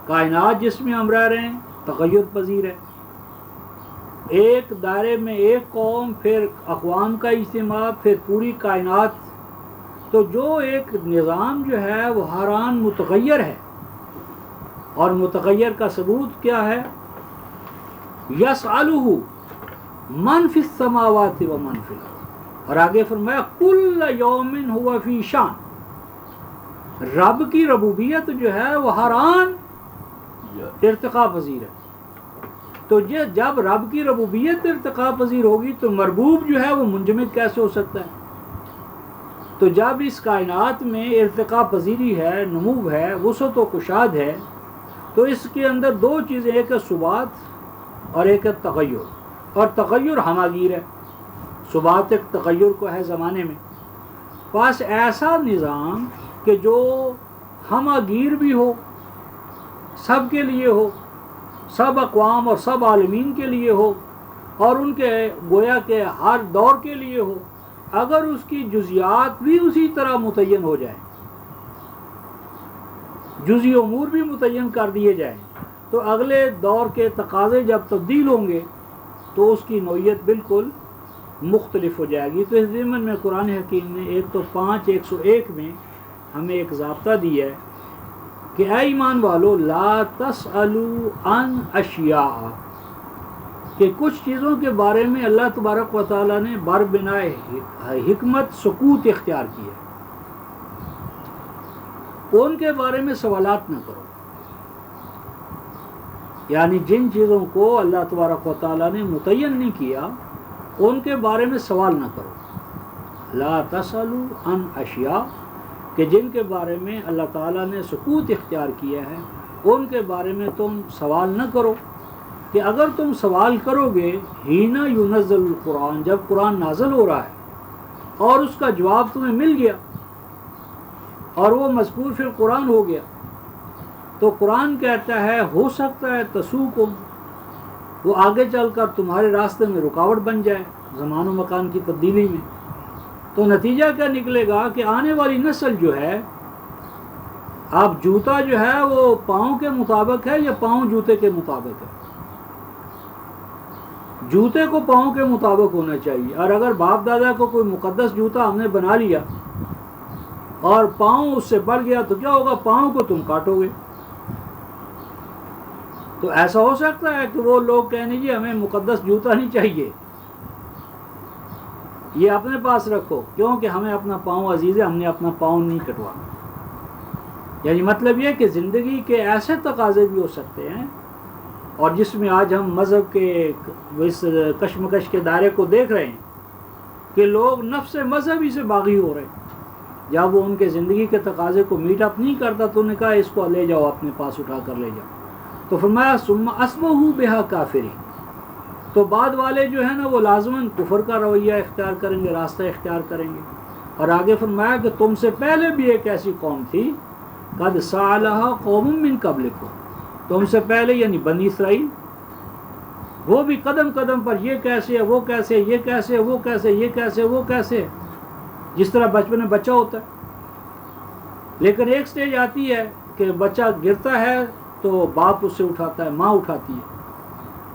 کائنات جس میں ہم رہ رہے ہیں تغیر پذیر ہے، ایک دائرے میں ایک قوم، پھر اقوام کا اجتماع، پھر پوری کائنات، تو جو ایک نظام جو ہے وہ ہر آن متغیر ہے، اور متغیر کا ثبوت کیا ہے؟ یسألہ من فی السماوات و من فی الارض، اور آگے فرمایا کل یوم ہوا فی شان، رب کی ربوبیت جو ہے وہ ہر آن ارتقاء پذیر ہے، تو جب رب کی ربوبیت ارتقاء پذیر ہوگی تو مربوب جو ہے وہ منجمد کیسے ہو سکتا ہے؟ تو جب اس کائنات میں ارتقاء پذیری ہے، نمو ہے، وسعت و کشاد ہے، تو اس کے اندر دو چیزیں، ایک ہے ثبات اور ایک ہے تغیر، اور تغیر ہماگیر ہے، ثبات ایک تغیر کو ہے زمانے میں، پاس ایسا نظام کہ جو ہماگیر بھی ہو، سب کے لیے ہو، سب اقوام اور سب عالمین کے لیے ہو، اور ان کے گویا کہ ہر دور کے لیے ہو، اگر اس کی جزیات بھی اسی طرح متعین ہو جائیں، جزئی امور بھی متعین کر دیے جائیں، تو اگلے دور کے تقاضے جب تبدیل ہوں گے تو اس کی نوعیت بالکل مختلف ہو جائے گی۔ تو اس ضمن میں قرآن حکیم نے ایک تو 5:101 میں ہمیں ایک ضابطہ دیا ہے کہ اے ایمان والو لا تسألوا عن اشیاء، کہ کچھ چیزوں کے بارے میں اللہ تبارک و تعالیٰ نے بر بنائے حکمت سکوت اختیار کیا، ان کے بارے میں سوالات نہ کرو، یعنی جن چیزوں کو اللہ تبارک و تعالیٰ نے متعین نہیں کیا ان کے بارے میں سوال نہ کرو، لا تسألوا عن اشیاء، کہ جن کے بارے میں اللہ تعالیٰ نے سکوت اختیار کیا ہے ان کے بارے میں تم سوال نہ کرو، کہ اگر تم سوال کرو گے حین ینزل القرآن، جب قرآن نازل ہو رہا ہے اور اس کا جواب تمہیں مل گیا اور وہ مذکور فی القرآن ہو گیا، تو قرآن کہتا ہے ہو سکتا ہے تسوکم، وہ آگے چل کر تمہارے راستے میں رکاوٹ بن جائے زمان و مکان کی تبدیلی میں، تو نتیجہ کیا نکلے گا کہ آنے والی نسل جو ہے، اب جوتا جو ہے وہ پاؤں کے مطابق ہے یا پاؤں جوتے کے مطابق ہے؟ جوتے کو پاؤں کے مطابق ہونا چاہیے، اور اگر باپ دادا کو کوئی مقدس جوتا ہم نے بنا لیا اور پاؤں اس سے بڑھ گیا تو کیا ہوگا؟ پاؤں کو تم کاٹو گے۔ تو ایسا ہو سکتا ہے کہ وہ لوگ کہنے جی ہمیں مقدس جوتا نہیں چاہیے، یہ اپنے پاس رکھو، کیونکہ ہمیں اپنا پاؤں عزیز ہے، ہم نے اپنا پاؤں نہیں کٹوانا۔ یعنی مطلب یہ کہ زندگی کے ایسے تقاضے بھی ہو سکتے ہیں، اور جس میں آج ہم مذہب کے اس کشمکش کے دائرے کو دیکھ رہے ہیں کہ لوگ نفس مذہبی سے باغی ہو رہے ہیں، جب وہ ان کے زندگی کے تقاضے کو میٹ اپ نہیں کرتا تو انہوں نے کہا اس کو لے جاؤ، اپنے پاس اٹھا کر لے جاؤ، تو فرمایا ثم اصبحوا بها کافرین، تو بعد والے جو ہے نا وہ لازماً کفر کا رویہ اختیار کریں گے، راستہ اختیار کریں گے۔ اور آگے فرمایا کہ تم سے پہلے بھی ایک ایسی قوم تھی قد سألها قوم من قبلکم، تم سے پہلے یعنی بنی اسرائیل، وہ بھی قدم قدم پر یہ کیسے ہے، وہ کیسے، یہ کیسے، وہ کیسے، یہ کیسے، وہ کیسے، جس طرح بچپن میں بچہ ہوتا ہے، لیکن ایک سٹیج آتی ہے کہ بچہ گرتا ہے تو باپ اس سے اٹھاتا ہے، ماں اٹھاتی ہے،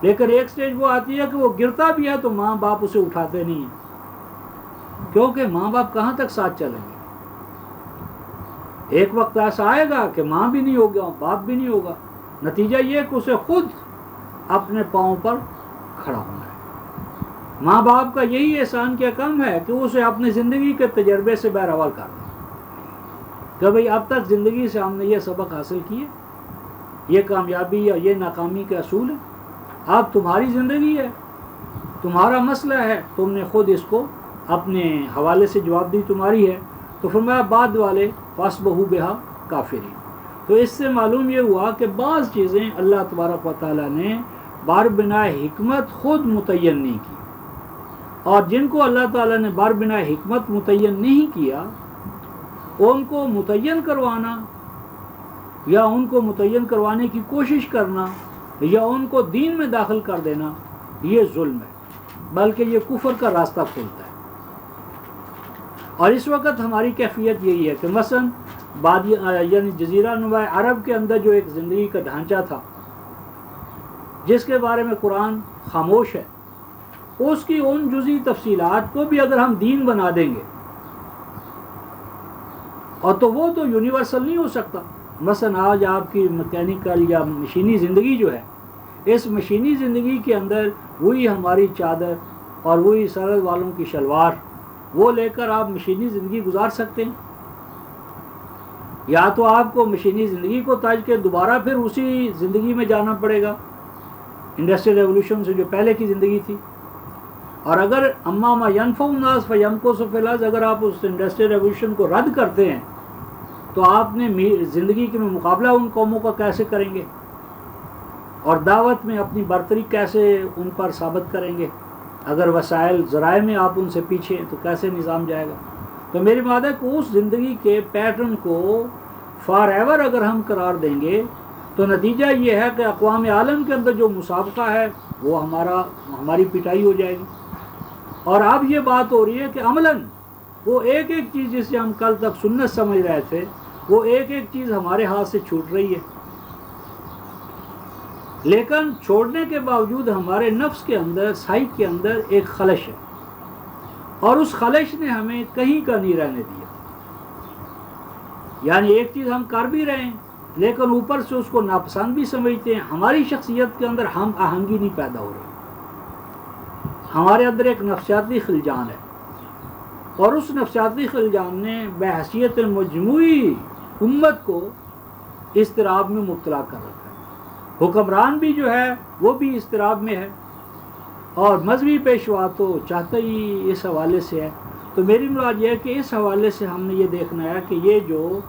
لیکن ایک سٹیج وہ آتی ہے کہ وہ گرتا بھی ہے تو ماں باپ اسے اٹھاتے نہیں ہیں، کیونکہ ماں باپ کہاں تک ساتھ چلیں گے؟ ایک وقت ایسا آئے گا کہ ماں بھی نہیں ہوگا، باپ بھی نہیں ہوگا، نتیجہ یہ کہ اسے خود اپنے پاؤں پر کھڑا ہونا ہے۔ ماں باپ کا یہی احسان کیا کم ہے کہ اسے اپنی زندگی کے تجربے سے بہرحال کر دیں کہ بھئی اب تک زندگی سے ہم نے یہ سبق حاصل کیے یہ کامیابی یا یہ ناکامی کے اصول ہیں؟ اب تمہاری زندگی ہے، تمہارا مسئلہ ہے، تم نے خود اس کو اپنے حوالے سے جواب دی تمہاری ہے. تو فرمایا بعد والے فَأَصْبَحُوا بِهَا کافرین. تو اس سے معلوم یہ ہوا کہ بعض چیزیں اللہ تبارک و تعالیٰ نے بار بنا حکمت خود متعین نہیں کی، اور جن کو اللہ تعالیٰ نے بار بنا حکمت متعین نہیں کیا ان کو متعین کروانا یا ان کو متعین کروانے کی کوشش کرنا یا ان کو دین میں داخل کر دینا یہ ظلم ہے، بلکہ یہ کفر کا راستہ کھولتا ہے. اور اس وقت ہماری کیفیت یہی ہے کہ مثلا یعنی جزیرہ نما عرب کے اندر جو ایک زندگی کا ڈھانچہ تھا جس کے بارے میں قرآن خاموش ہے، اس کی ان جزئی تفصیلات کو بھی اگر ہم دین بنا دیں گے اور تو وہ تو یونیورسل نہیں ہو سکتا. مثلا آج آپ کی میکینیکل یا مشینی زندگی جو ہے، اس مشینی زندگی کے اندر وہی ہماری چادر اور وہی سرحد والوں کی شلوار وہ لے کر آپ مشینی زندگی گزار سکتے ہیں، یا تو آپ کو مشینی زندگی کو تاج کے دوبارہ پھر اسی زندگی میں جانا پڑے گا انڈسٹریل ریولوشن سے جو پہلے کی زندگی تھی. اور اگر اما ما ینفع الناس فیمکث فی الارض، اگر آپ اس انڈسٹریل ریولوشن کو رد کرتے ہیں تو آپ نے زندگی کے میں مقابلہ ان قوموں کا کیسے کریں گے، اور دعوت میں اپنی برتری کیسے ان پر ثابت کریں گے؟ اگر وسائل ذرائع میں آپ ان سے پیچھے تو کیسے نظام جائے گا؟ تو میری بات ہے کہ اس زندگی کے پیٹرن کو فار ایور اگر ہم قرار دیں گے تو نتیجہ یہ ہے کہ اقوام عالم کے اندر جو مسابقہ ہے وہ ہماری پٹائی ہو جائے گی. اور اب یہ بات ہو رہی ہے کہ عملاً وہ ایک ایک چیز جسے ہم کل تک سنت سمجھ رہے تھے وہ ایک ایک چیز ہمارے ہاتھ سے چھوٹ رہی ہے، لیکن چھوڑنے کے باوجود ہمارے نفس کے اندر سائیک کے اندر ایک خلش ہے، اور اس خلش نے ہمیں کہیں کا نہیں رہنے دیا. یعنی ایک چیز ہم کر بھی رہے ہیں لیکن اوپر سے اس کو ناپسند بھی سمجھتے ہیں. ہماری شخصیت کے اندر ہم آہنگی نہیں پیدا ہو رہی، ہمارے اندر ایک نفسیاتی خلجان ہے، اور اس نفسیاتی خلجان نے بحیثیت مجموعی امت کو اضطراب میں مبتلا کر رکھا ہے. حکمران بھی جو ہے وہ بھی اضطراب میں ہے، اور مذہبی پیشوا تو چاہتا ہی اس حوالے سے ہے. تو میری مراد یہ ہے کہ اس حوالے سے ہم نے یہ دیکھنا ہے کہ یہ جو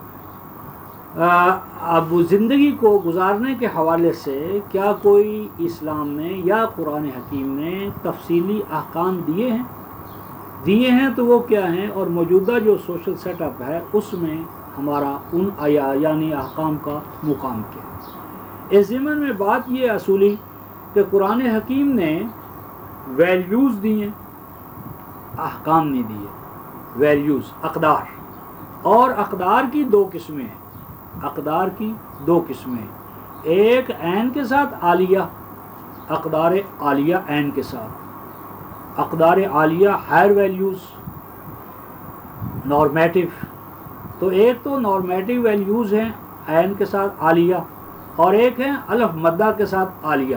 اب زندگی کو گزارنے کے حوالے سے کیا کوئی اسلام نے یا قرآن حکیم نے تفصیلی احکام دیے ہیں تو وہ کیا ہیں، اور موجودہ جو سوشل سیٹ اپ ہے اس میں ہمارا ان یعنی احکام کا مقام کیا ہے. اس ضمن میں بات یہ اصولی کہ قرآن حکیم نے ویلیوز دیے، احکام نہیں دیے. ویلیوز اقدار، اور اقدار کی دو قسمیں ہیں. اقدار کی دو قسمیں ہیں، ایک عین کے ساتھ عالیہ، اقدار عالیہ عین کے ساتھ. اقدار عالیہ ہائر ویلیوز نارمیٹو. تو ایک تو نارمیٹو ویلیوز ہیں عین کے ساتھ عالیہ، اور ایک ہیں الف مدہ کے ساتھ عالیہ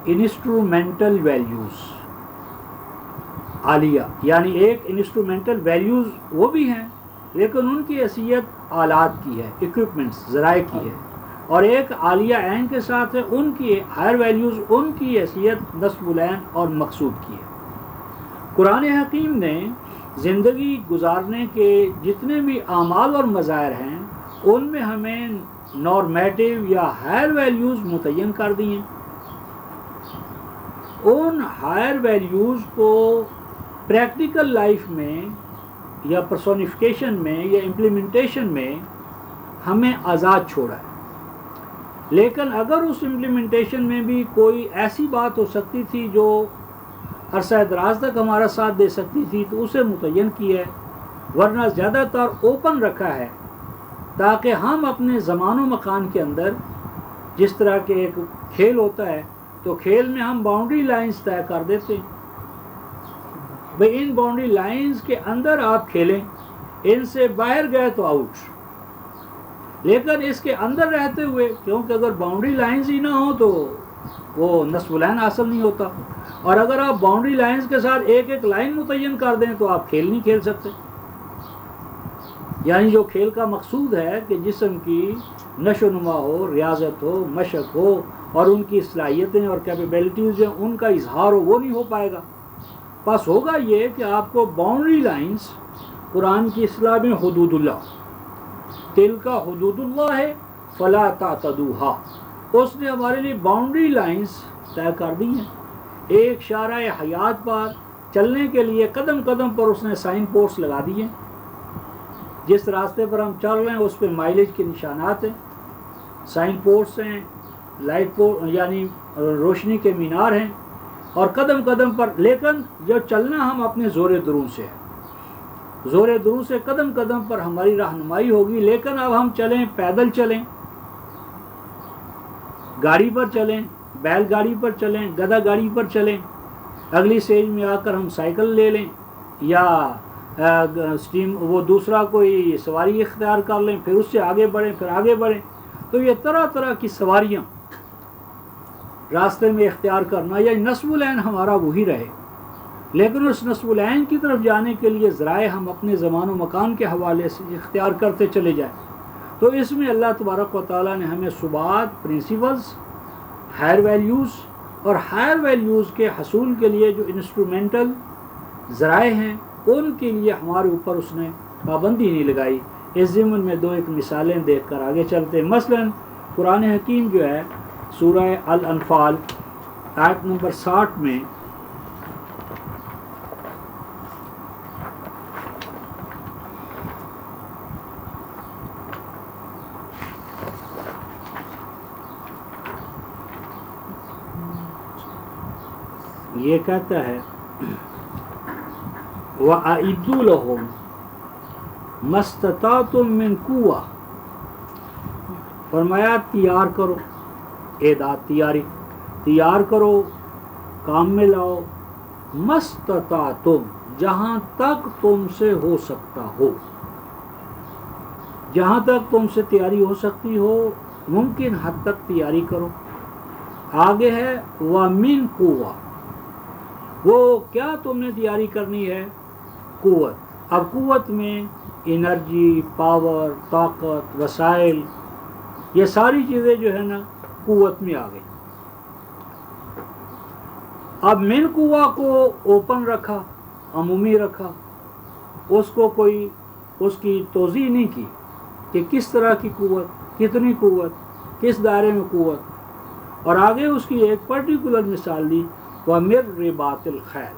انسٹرومنٹل ویلیوز عالیہ. یعنی ایک انسٹرومنٹل ویلیوز وہ بھی ہیں لیکن ان کی حیثیت آلات کی ہے، اکوپمنٹس ذرائع کی ہے، اور ایک عالیہ عین کے ساتھ ہے ان کی ہائر ویلیوز ان کی حیثیت نصب العین اور مقصود کی ہے. قرآن حکیم نے زندگی گزارنے کے جتنے بھی اعمال اور مظاہر ہیں ان میں ہمیں نارمیٹو یا ہائر ویلیوز متعین کر دی ہیں. ان ہائر ویلیوز کو پریکٹیکل لائف میں یا پرسونیفیکیشن میں یا امپلیمنٹیشن میں ہمیں آزاد چھوڑا ہے. لیکن اگر اس امپلیمنٹیشن میں بھی کوئی ایسی بات ہو سکتی تھی جو عرصہ دراز تک ہمارا ساتھ دے سکتی تھی تو اسے متعین کیا ہے، ورنہ زیادہ تر اوپن رکھا ہے تاکہ ہم اپنے زمان و مکان کے اندر، جس طرح کے ایک کھیل ہوتا ہے تو کھیل میں ہم باؤنڈری لائنز طے کر دیتے ہیں، بھئی ان باؤنڈری لائنز کے اندر آپ کھیلیں، ان سے باہر گئے تو آؤٹ. لیکن اس کے اندر رہتے ہوئے، کیونکہ اگر باؤنڈری لائنز ہی نہ ہوں تو وہ نصب العین حاصل نہیں ہوتا، اور اگر آپ باؤنڈری لائنز کے ساتھ ایک ایک لائن متعین کر دیں تو آپ کھیل نہیں کھیل سکتے. یعنی جو کھیل کا مقصود ہے کہ جسم کی نشو و نما ہو، ریاضت ہو، مشق ہو، اور ان کی صلاحیتیں اور کیپیبلٹیز ہیں ان کا اظہار ہو، وہ نہیں ہو پائے گا۔ بس ہوگا یہ کہ آپ کو باؤنڈری لائنز قرآن کی اصطلاح میں حدود اللہ، تلک حدود اللہ ہے فلا تعتدوها، اس نے ہمارے لیے باؤنڈری لائنز طے کر دی ہیں۔ ایک شارع حیات پر چلنے کے لیے قدم قدم پر اس نے سائن پوسٹ لگا دیے، جس راستے پر ہم چل رہے ہیں اس پہ مائلیج کے نشانات ہیں، سائن پوسٹ ہیں، لائٹ پوسٹ یعنی روشنی کے مینار ہیں، اور قدم قدم پر، لیکن جو چلنا ہم اپنے زور درون سے ہے، زور درون سے قدم قدم پر ہماری رہنمائی ہوگی۔ لیکن اب ہم چلیں، پیدل چلیں، گاڑی پر چلیں، بیل گاڑی پر چلیں، گدھا گاڑی پر چلیں، اگلی سٹیج میں آ کر ہم سائیکل لے لیں یا اسٹیم وہ دوسرا کوئی سواری اختیار کر لیں، پھر اس سے آگے بڑھیں، پھر آگے بڑھیں، تو یہ طرح طرح کی سواریاں راستے میں اختیار کرنا، یا نصب العین ہمارا وہی رہے، لیکن اس نصب العین کی طرف جانے کے لیے ذرائع ہم اپنے زمان و مکان کے حوالے سے اختیار کرتے چلے جائیں۔ تو اس میں اللہ تبارک و تعالیٰ نے ہمیں ثبات، پرنسپلز، ہائر ویلیوز، اور ہائر ویلیوز کے حصول کے لیے جو انسٹرومنٹل ذرائع ہیں ان کے لیے ہمارے اوپر اس نے پابندی نہیں لگائی۔ اس ضمن میں دو ایک مثالیں دیکھ کر آگے چلتے ہیں۔ مثلا قرآن حکیم جو ہے سورہ الانفال آیت نمبر 60 میں یہ کہتا ہے وَأَعِدُّوا لَهُمْ مَا اسْتَطَعْتُم مِّن قُوَّةٍ، فرمایا تیار کرو، اعداد تیار کرو، کام میں لاؤ، مَا اسْتَطَعْتُم، جہاں تک تم سے ہو سکتا ہو، جہاں تک تم سے تیاری ہو سکتی ہو ممکن حد تک تیاری کرو۔ آگے ہے وَمِن قُوَّةٍ، وہ کیا تم نے تیاری کرنی ہے؟ قوت۔ اب قوت میں انرجی، پاور، طاقت، وسائل، یہ ساری چیزیں جو ہے نا قوت میں آ گئی۔ اب من قوہ کو اوپن رکھا، عمومی رکھا، اس کو کوئی اس کی توضیح نہیں کی کہ کس طرح کی قوت، کتنی قوت، کس دائرے میں قوت، اور آگے اس کی ایک پرٹیکولر مثال دی وَمِن رِبَاطِ الْخَیْلِ،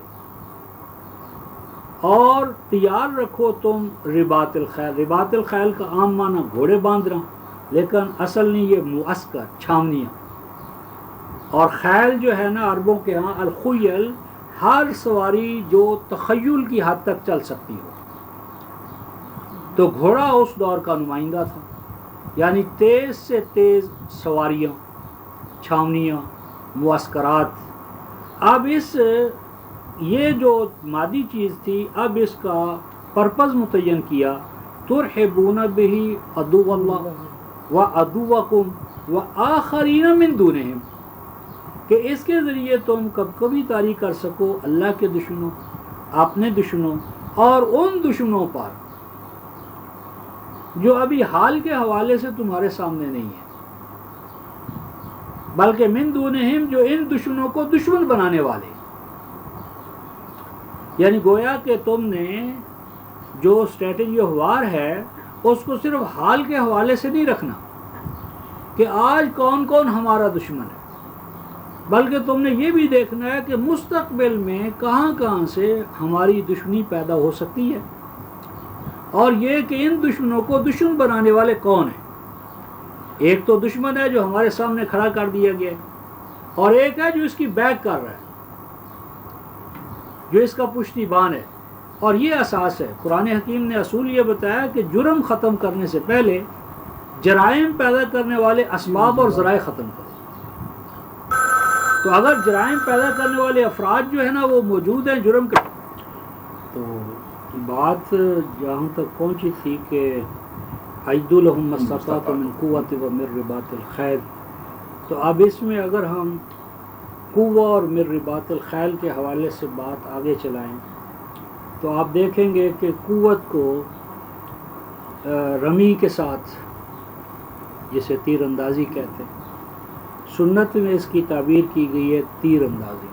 اور تیار رکھو تم رباط الخیل۔ رباط الخیل کا عام معنی گھوڑے باندھنا، لیکن اصل نہیں، یہ معسکر، چھاونیاں، اور خیل جو ہے نا عربوں کے ہاں الخیل، ہر سواری جو تخیل کی حد تک چل سکتی ہو، تو گھوڑا اس دور کا نمائندہ تھا، یعنی تیز سے تیز سواریاں، چھاونیاں، معسکرات۔ اب یہ جو مادی چیز تھی، اب اس کا پرپز متعین کیا، ترحبون بہ عدو اللہ و عدوکم و آخرین من دونہم، کہ اس کے ذریعے تم کبھی طاری کر سکو اللہ کے دشمنوں، اپنے دشمنوں، اور ان دشمنوں پر جو ابھی حال کے حوالے سے تمہارے سامنے نہیں ہے، بلکہ من دونہم، جو ان دشمنوں کو دشمن بنانے والے، یعنی گویا کہ تم نے جو اسٹریٹجی آف وار ہے اس کو صرف حال کے حوالے سے نہیں رکھنا کہ آج کون کون ہمارا دشمن ہے، بلکہ تم نے یہ بھی دیکھنا ہے کہ مستقبل میں کہاں کہاں سے ہماری دشمنی پیدا ہو سکتی ہے، اور یہ کہ ان دشمنوں کو دشمن بنانے والے کون ہیں۔ ایک تو دشمن ہے جو ہمارے سامنے کھڑا کر دیا گیا ہے، اور ایک ہے جو اس کی بیک کر رہا ہے، جو اس کا پشتی بان ہے، اور یہ اساس ہے۔ قرآن حکیم نے اصول یہ بتایا کہ جرم ختم کرنے سے پہلے جرائم پیدا کرنے والے اسباب اور ذرائع ختم کرو۔ تو اگر جرائم پیدا کرنے والے افراد جو ہے نا وہ موجود ہیں جرم کے، تو بات جہاں تک پہنچی تھی کہ اعدوا لهم ما استطعتم من قوة ومن رباط الخیل، تو اب اس میں اگر ہم قوہ اور من رباط الخیل کے حوالے سے بات آگے چلائیں تو آپ دیکھیں گے کہ قوت کو رمی کے ساتھ جسے تیر اندازی کہتے ہیں. سنت میں اس کی تعبیر کی گئی ہے تیر اندازی.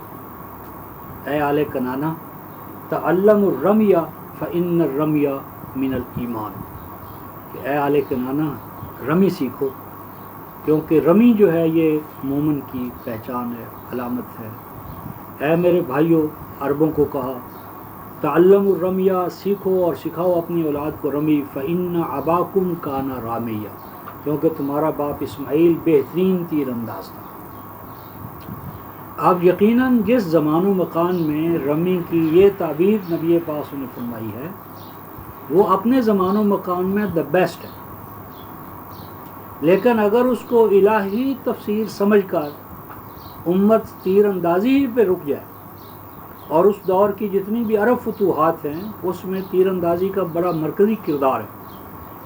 اے آل کنانہ تعلم الرمی فإن الرمی من الایمان، کہ اے آل کنانہ رمی سیکھو، کیونکہ رمی جو ہے یہ مومن کی پہچان ہے، علامت ہے. اے میرے بھائیوں، عربوں کو کہا تعلم الرمی، سیکھو اور سکھاؤ اپنی اولاد کو رمی. فإن اباکم کان رامیہ، کیونکہ تمہارا باپ اسماعیل بہترین تیر انداز تھا. اب یقیناً جس زمان و مکان میں رمی کی یہ تعبیر نبی پاک نے فرمائی ہے وہ اپنے زمان و مکان میں دا بیسٹ ہے، لیکن اگر اس کو الہی تفسیر سمجھ کر امت تیر اندازی ہی پہ رک جائے، اور اس دور کی جتنی بھی عرب فتوحات ہیں اس میں تیر اندازی کا بڑا مرکزی کردار ہے.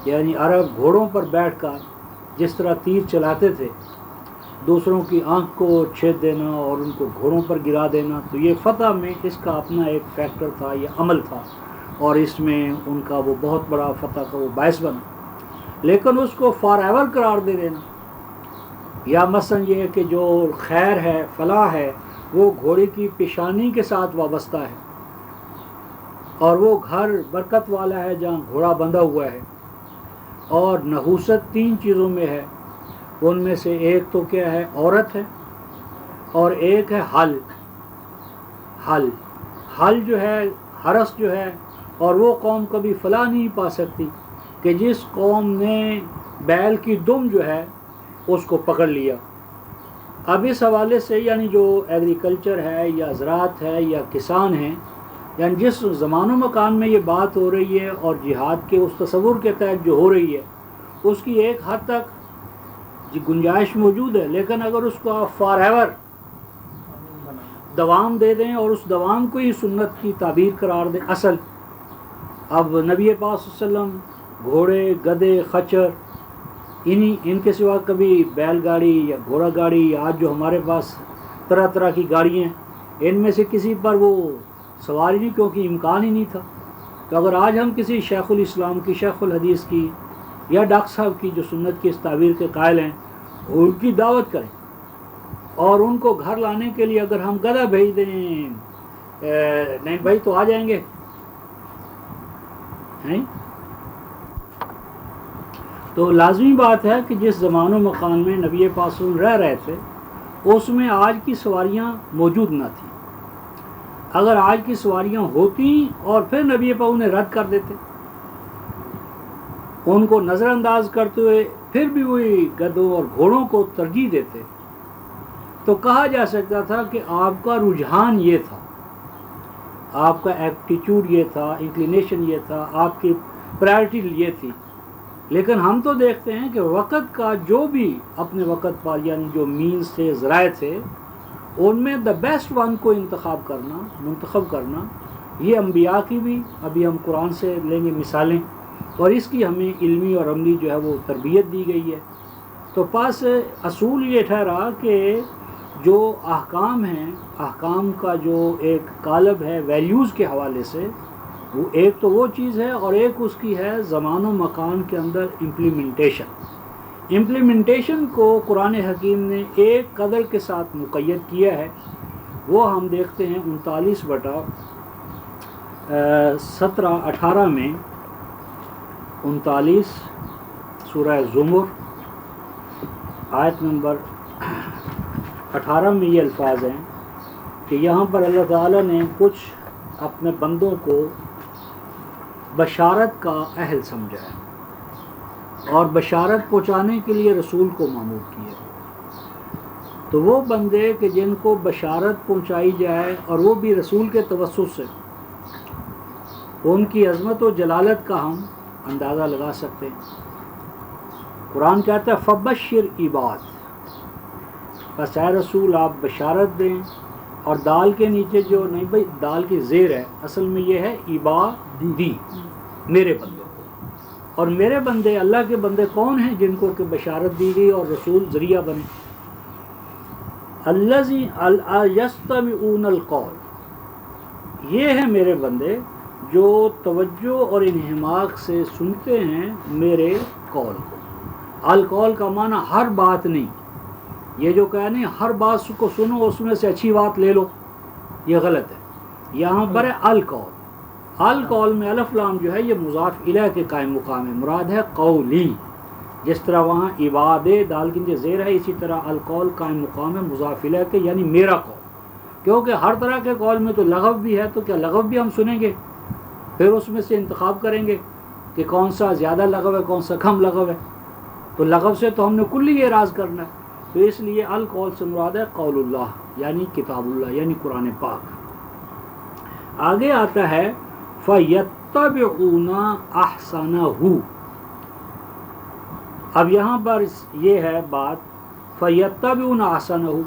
یعنی عرب گھوڑوں پر بیٹھ کر جس طرح تیر چلاتے تھے، دوسروں کی آنکھ کو چھید دینا اور ان کو گھوڑوں پر گرا دینا، تو یہ فتح میں اس کا اپنا ایک فیکٹر تھا، یہ عمل تھا، اور اس میں ان کا وہ بہت بڑا فتح کا وہ باعث بنا. لیکن اس کو فار ایور قرار دے دینا، یا مثلا یہ کہ جو خیر ہے، فلاح ہے، وہ گھوڑے کی پیشانی کے ساتھ وابستہ ہے، اور وہ گھر برکت والا ہے جہاں گھوڑا بندھا ہوا ہے. اور نحوست 3 چیزوں میں ہے، ان میں سے ایک تو کیا ہے، عورت ہے، اور ایک ہے حل. حل جو ہے، حرس جو ہے، اور وہ قوم کبھی فلاح نہیں پا سکتی کہ جس قوم نے بیل کی دم جو ہے اس کو پکڑ لیا. اب اس حوالے سے یعنی جو ایگریکلچر ہے یا زراعت ہے یا کسان ہیں، یعنی جس زمان و مکان میں یہ بات ہو رہی ہے اور جہاد کے اس تصور کے تحت جو ہو رہی ہے، اس کی ایک حد تک گنجائش موجود ہے. لیکن اگر اس کو آپ فار ایور دوام دے دیں اور اس دوام کو ہی سنت کی تعبیر قرار دیں اصل. اب نبی پاک صلی اللہ علیہ وسلم گھوڑے، گدھے، خچر، ان کے سوا کبھی بیل گاڑی یا گھوڑا گاڑی، آج جو ہمارے پاس طرح طرح کی گاڑیاں ہیں، ان میں سے کسی پر وہ سواری نہیں، کیونکہ امکان ہی نہیں تھا. تو اگر آج ہم کسی شیخ الاسلام کی، شیخ الحدیث کی یا ڈاکٹر صاحب کی جو سنت کی اس تعبیر کے قائل ہیں، ان کی دعوت کریں اور ان کو گھر لانے کے لیے اگر ہم گدھا بھیج دیں، نہیں بھائی تو آ جائیں گے، ہیں؟ تو لازمی بات ہے کہ جس زمان و مکان میں نبی پاک صلی اللہ علیہ وسلم رہ رہے تھے اس میں آج کی سواریاں موجود نہ تھیں. اگر آج کی سواریاں ہوتی اور پھر نبی پاک انہیں رد کر دیتے، ان کو نظر انداز کرتے ہوئے پھر بھی وہی گدھوں اور گھوڑوں کو ترجیح دیتے، تو کہا جا سکتا تھا کہ آپ کا رجحان یہ تھا، آپ کا ایپٹیچیوڈ یہ تھا، انکلینیشن یہ تھا، آپ کی پرائرٹی یہ تھی. لیکن ہم تو دیکھتے ہیں کہ وقت کا جو بھی اپنے وقت پر یعنی جو مینز تھے، ذرائع تھے، ان میں دا بیسٹ ون کو منتخب کرنا، یہ انبیاء کی بھی ابھی ہم قرآن سے لیں گے مثالیں، اور اس کی ہمیں علمی اور عملی جو ہے وہ تربیت دی گئی ہے. تو پاس اصول یہ ٹھہرا کہ جو احکام ہیں، احکام کا جو ایک قالب ہے ویلیوز کے حوالے سے، وہ ایک تو وہ چیز ہے، اور ایک اس کی ہے زمان و مکان کے اندر امپلیمنٹیشن کو قرآن حکیم نے ایک قدر کے ساتھ مقید کیا ہے. وہ ہم دیکھتے ہیں 39/17-18 میں، 39 سورہ زمر آیت نمبر 18 میں یہ الفاظ ہیں کہ یہاں پر اللہ تعالیٰ نے کچھ اپنے بندوں کو بشارت کا اہل سمجھا ہے اور بشارت پہنچانے کے لیے رسول کو مامور کیا. تو وہ بندے کہ جن کو بشارت پہنچائی جائے اور وہ بھی رسول کے توسط سے، ان کی عظمت و جلالت کا ہم اندازہ لگا سکتے ہیں. قرآن کہتا ہے فبشر عباد، بس اے رسول آپ بشارت دیں. اور دال کے نیچے جو نہیں بھائی دال کی زیر ہے، اصل میں یہ ہے عبادی، میرے بندوں کو. اور میرے بندے اللہ کے بندے کون ہیں؟ جن کو کہ بشارت دی گئی اور رسول ذریعہ بنے. الذی یستمعون القول، یہ ہیں میرے بندے جو توجہ اور انہماک سے سنتے ہیں میرے قول کو. القول کا معنی ہر بات نہیں، یہ جو کہہ نہیں ہر بات کو سنو اس میں سے اچھی بات لے لو، یہ غلط ہے. یہاں پر ہے القول. القول میں الف لام جو ہے یہ مضاف الیہ کے قائم مقام ہے، مراد ہے قولی. جس طرح وہاں عباد دال کے زیر ہے، اسی طرح القول قائم مقام ہے مضاف الیہ کے، یعنی میرا قول. کیونکہ ہر طرح کے قول میں تو لغو بھی ہے، تو کیا لغو بھی ہم سنیں گے، پھر اس میں سے انتخاب کریں گے کہ کون سا زیادہ لغو ہے کون سا کم لغو ہے. تو لغو سے تو ہم نے کلی اعراض کرنا ہے. تو اس لیے القول سے مراد ہے قول اللہ یعنی کتاب اللہ یعنی قرآن پاک. آگے آتا ہے فَيَتَّبِعُونَ أَحْسَنَهُ. اب یہاں پر یہ ہے بات فَيَتَّبِعُونَ أَحْسَنَهُ،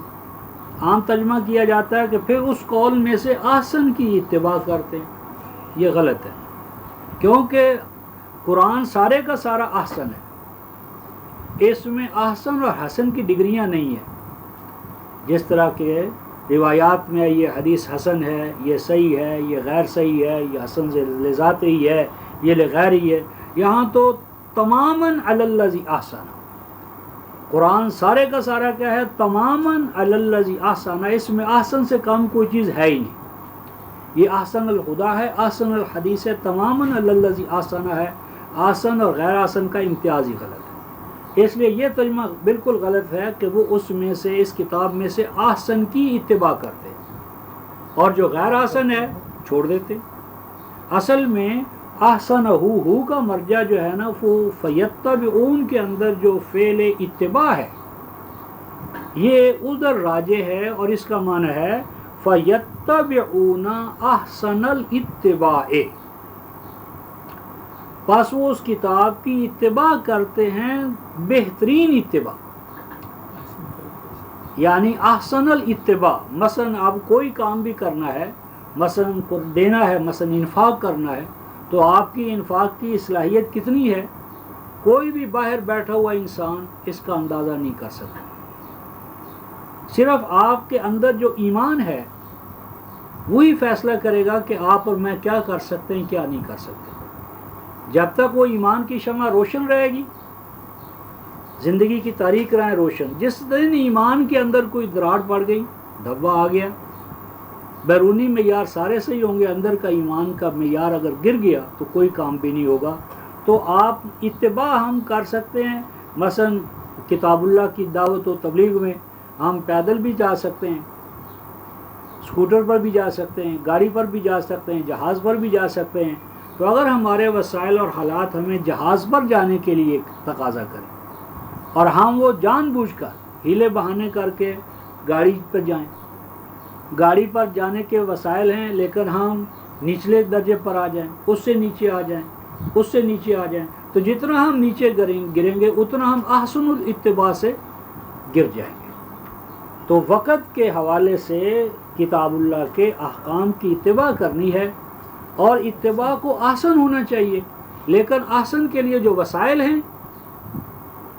عام ترجمہ کیا جاتا ہے کہ پھر اس قول میں سے احسن کی اتباع کرتے ہیں. یہ غلط ہے، کیونکہ قرآن سارے کا سارا احسن ہے. اس میں احسن اور حسن کی ڈگریاں نہیں ہیں. جس طرح کے روایات میں یہ حدیث حسن ہے، یہ صحیح ہے، یہ غیر صحیح ہے، یہ حسن سے لذات ہی ہے، یہ لغیر ہی ہے. یہاں تو تماماً علی الذی احسن، قرآن سارے کا سارا کیا ہے، تماماً علی الذی احسن. اس میں احسن سے کم کوئی چیز ہے ہی نہیں. یہ احسن الہدیٰ ہے، احسن الحدیث ہے، تماماً علی الذی احسن ہے. احسن اور غیر احسن کا امتیاز ہی غلط ہے. اس لیے یہ ترجمہ بالکل غلط ہے کہ وہ اس میں سے اس کتاب میں سے احسن کی اتباع کرتے اور جو غیر احسن ہے چھوڑ دیتے. اصل میں احسن ہو کا مرجع جو ہے نا وہ فیتبعون کے اندر جو فعل اتباع ہے یہ ادھر راجع ہے، اور اس کا معنی ہے فیتبعون احسن الاتباع. پس وہ اس کتاب کی اتباع کرتے ہیں بہترین اتباع، یعنی احسن الاتباع. مثلا آپ کوئی کام بھی کرنا ہے، مثلا دینا ہے، مثلا انفاق کرنا ہے، تو آپ کی انفاق کی صلاحیت کتنی ہے کوئی بھی باہر بیٹھا ہوا انسان اس کا اندازہ نہیں کر سکتا. صرف آپ کے اندر جو ایمان ہے وہی فیصلہ کرے گا کہ آپ اور میں کیا کر سکتے ہیں کیا نہیں کر سکتے. جب تک وہ ایمان کی شمع روشن رہے گی، زندگی کی تاریک راہیں روشن. جس دن ایمان کے اندر کوئی دراڑ پڑ گئی، دھبا آ گیا، بیرونی معیار سارے صحیح ہوں گے، اندر کا ایمان کا معیار اگر گر گیا تو کوئی کام بھی نہیں ہوگا. تو آپ اتباع ہم کر سکتے ہیں، مثلا کتاب اللہ کی دعوت و تبلیغ میں ہم پیدل بھی جا سکتے ہیں، اسکوٹر پر بھی جا سکتے ہیں، گاڑی پر بھی جا سکتے ہیں، جہاز پر بھی جا سکتے ہیں. تو اگر ہمارے وسائل اور حالات ہمیں جہاز پر جانے کے لیے تقاضا کریں اور ہم وہ جان بوجھ کر ہیلے بہانے کر کے گاڑی پر جائیں، گاڑی پر جانے کے وسائل ہیں لیکن ہم نچلے درجے پر آ جائیں، اس سے نیچے آ جائیں، اس سے نیچے آ جائیں، تو جتنا ہم نیچے گریں گے اتنا ہم احسن الاتباع سے گر جائیں گے. تو وقت کے حوالے سے کتاب اللہ کے احکام کی اتباع کرنی ہے، اور اتباع کو احسن ہونا چاہیے. لیکن احسن کے لیے جو وسائل ہیں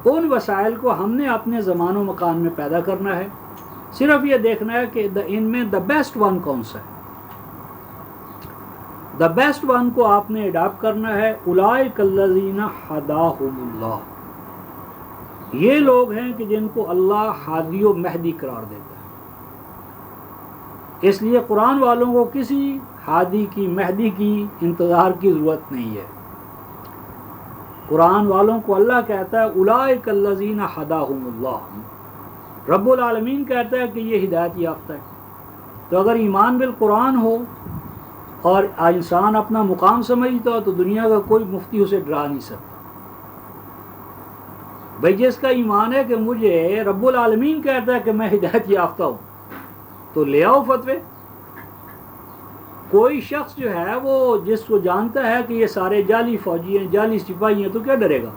ان وسائل کو ہم نے اپنے زمان و مکان میں پیدا کرنا ہے. صرف یہ دیکھنا ہے کہ ان میں دا بیسٹ ون کون سا ہے. دا بیسٹ ون کو آپ نے اڈاپٹ کرنا ہے. اولئک الذین ھداھم اللہ، یہ لوگ ہیں کہ جن کو اللہ ہادی و مہدی قرار دیتا ہے. اس لیے قرآن والوں کو کسی ہادی کی مہدی کی انتظار کی ضرورت نہیں ہے. قرآن والوں کو اللہ کہتا ہے اولئک الذین ھداھم اللہ، رب العالمین کہتا ہے کہ یہ ہدایت یافتہ ہے. تو اگر ایمان بالقرآن ہو اور انسان اپنا مقام سمجھتا ہو تو دنیا کا کوئی مفتی اسے ڈرا نہیں سکتا. بھائی جس کا ایمان ہے کہ مجھے رب العالمین کہتا ہے کہ میں ہدایت یافتہ ہوں تو لے آؤ فتوے. کوئی شخص جو ہے وہ جس کو جانتا ہے کہ یہ سارے جعلی فوجی ہیں، جعلی سپاہی ہیں، تو کیا ڈرے گا؟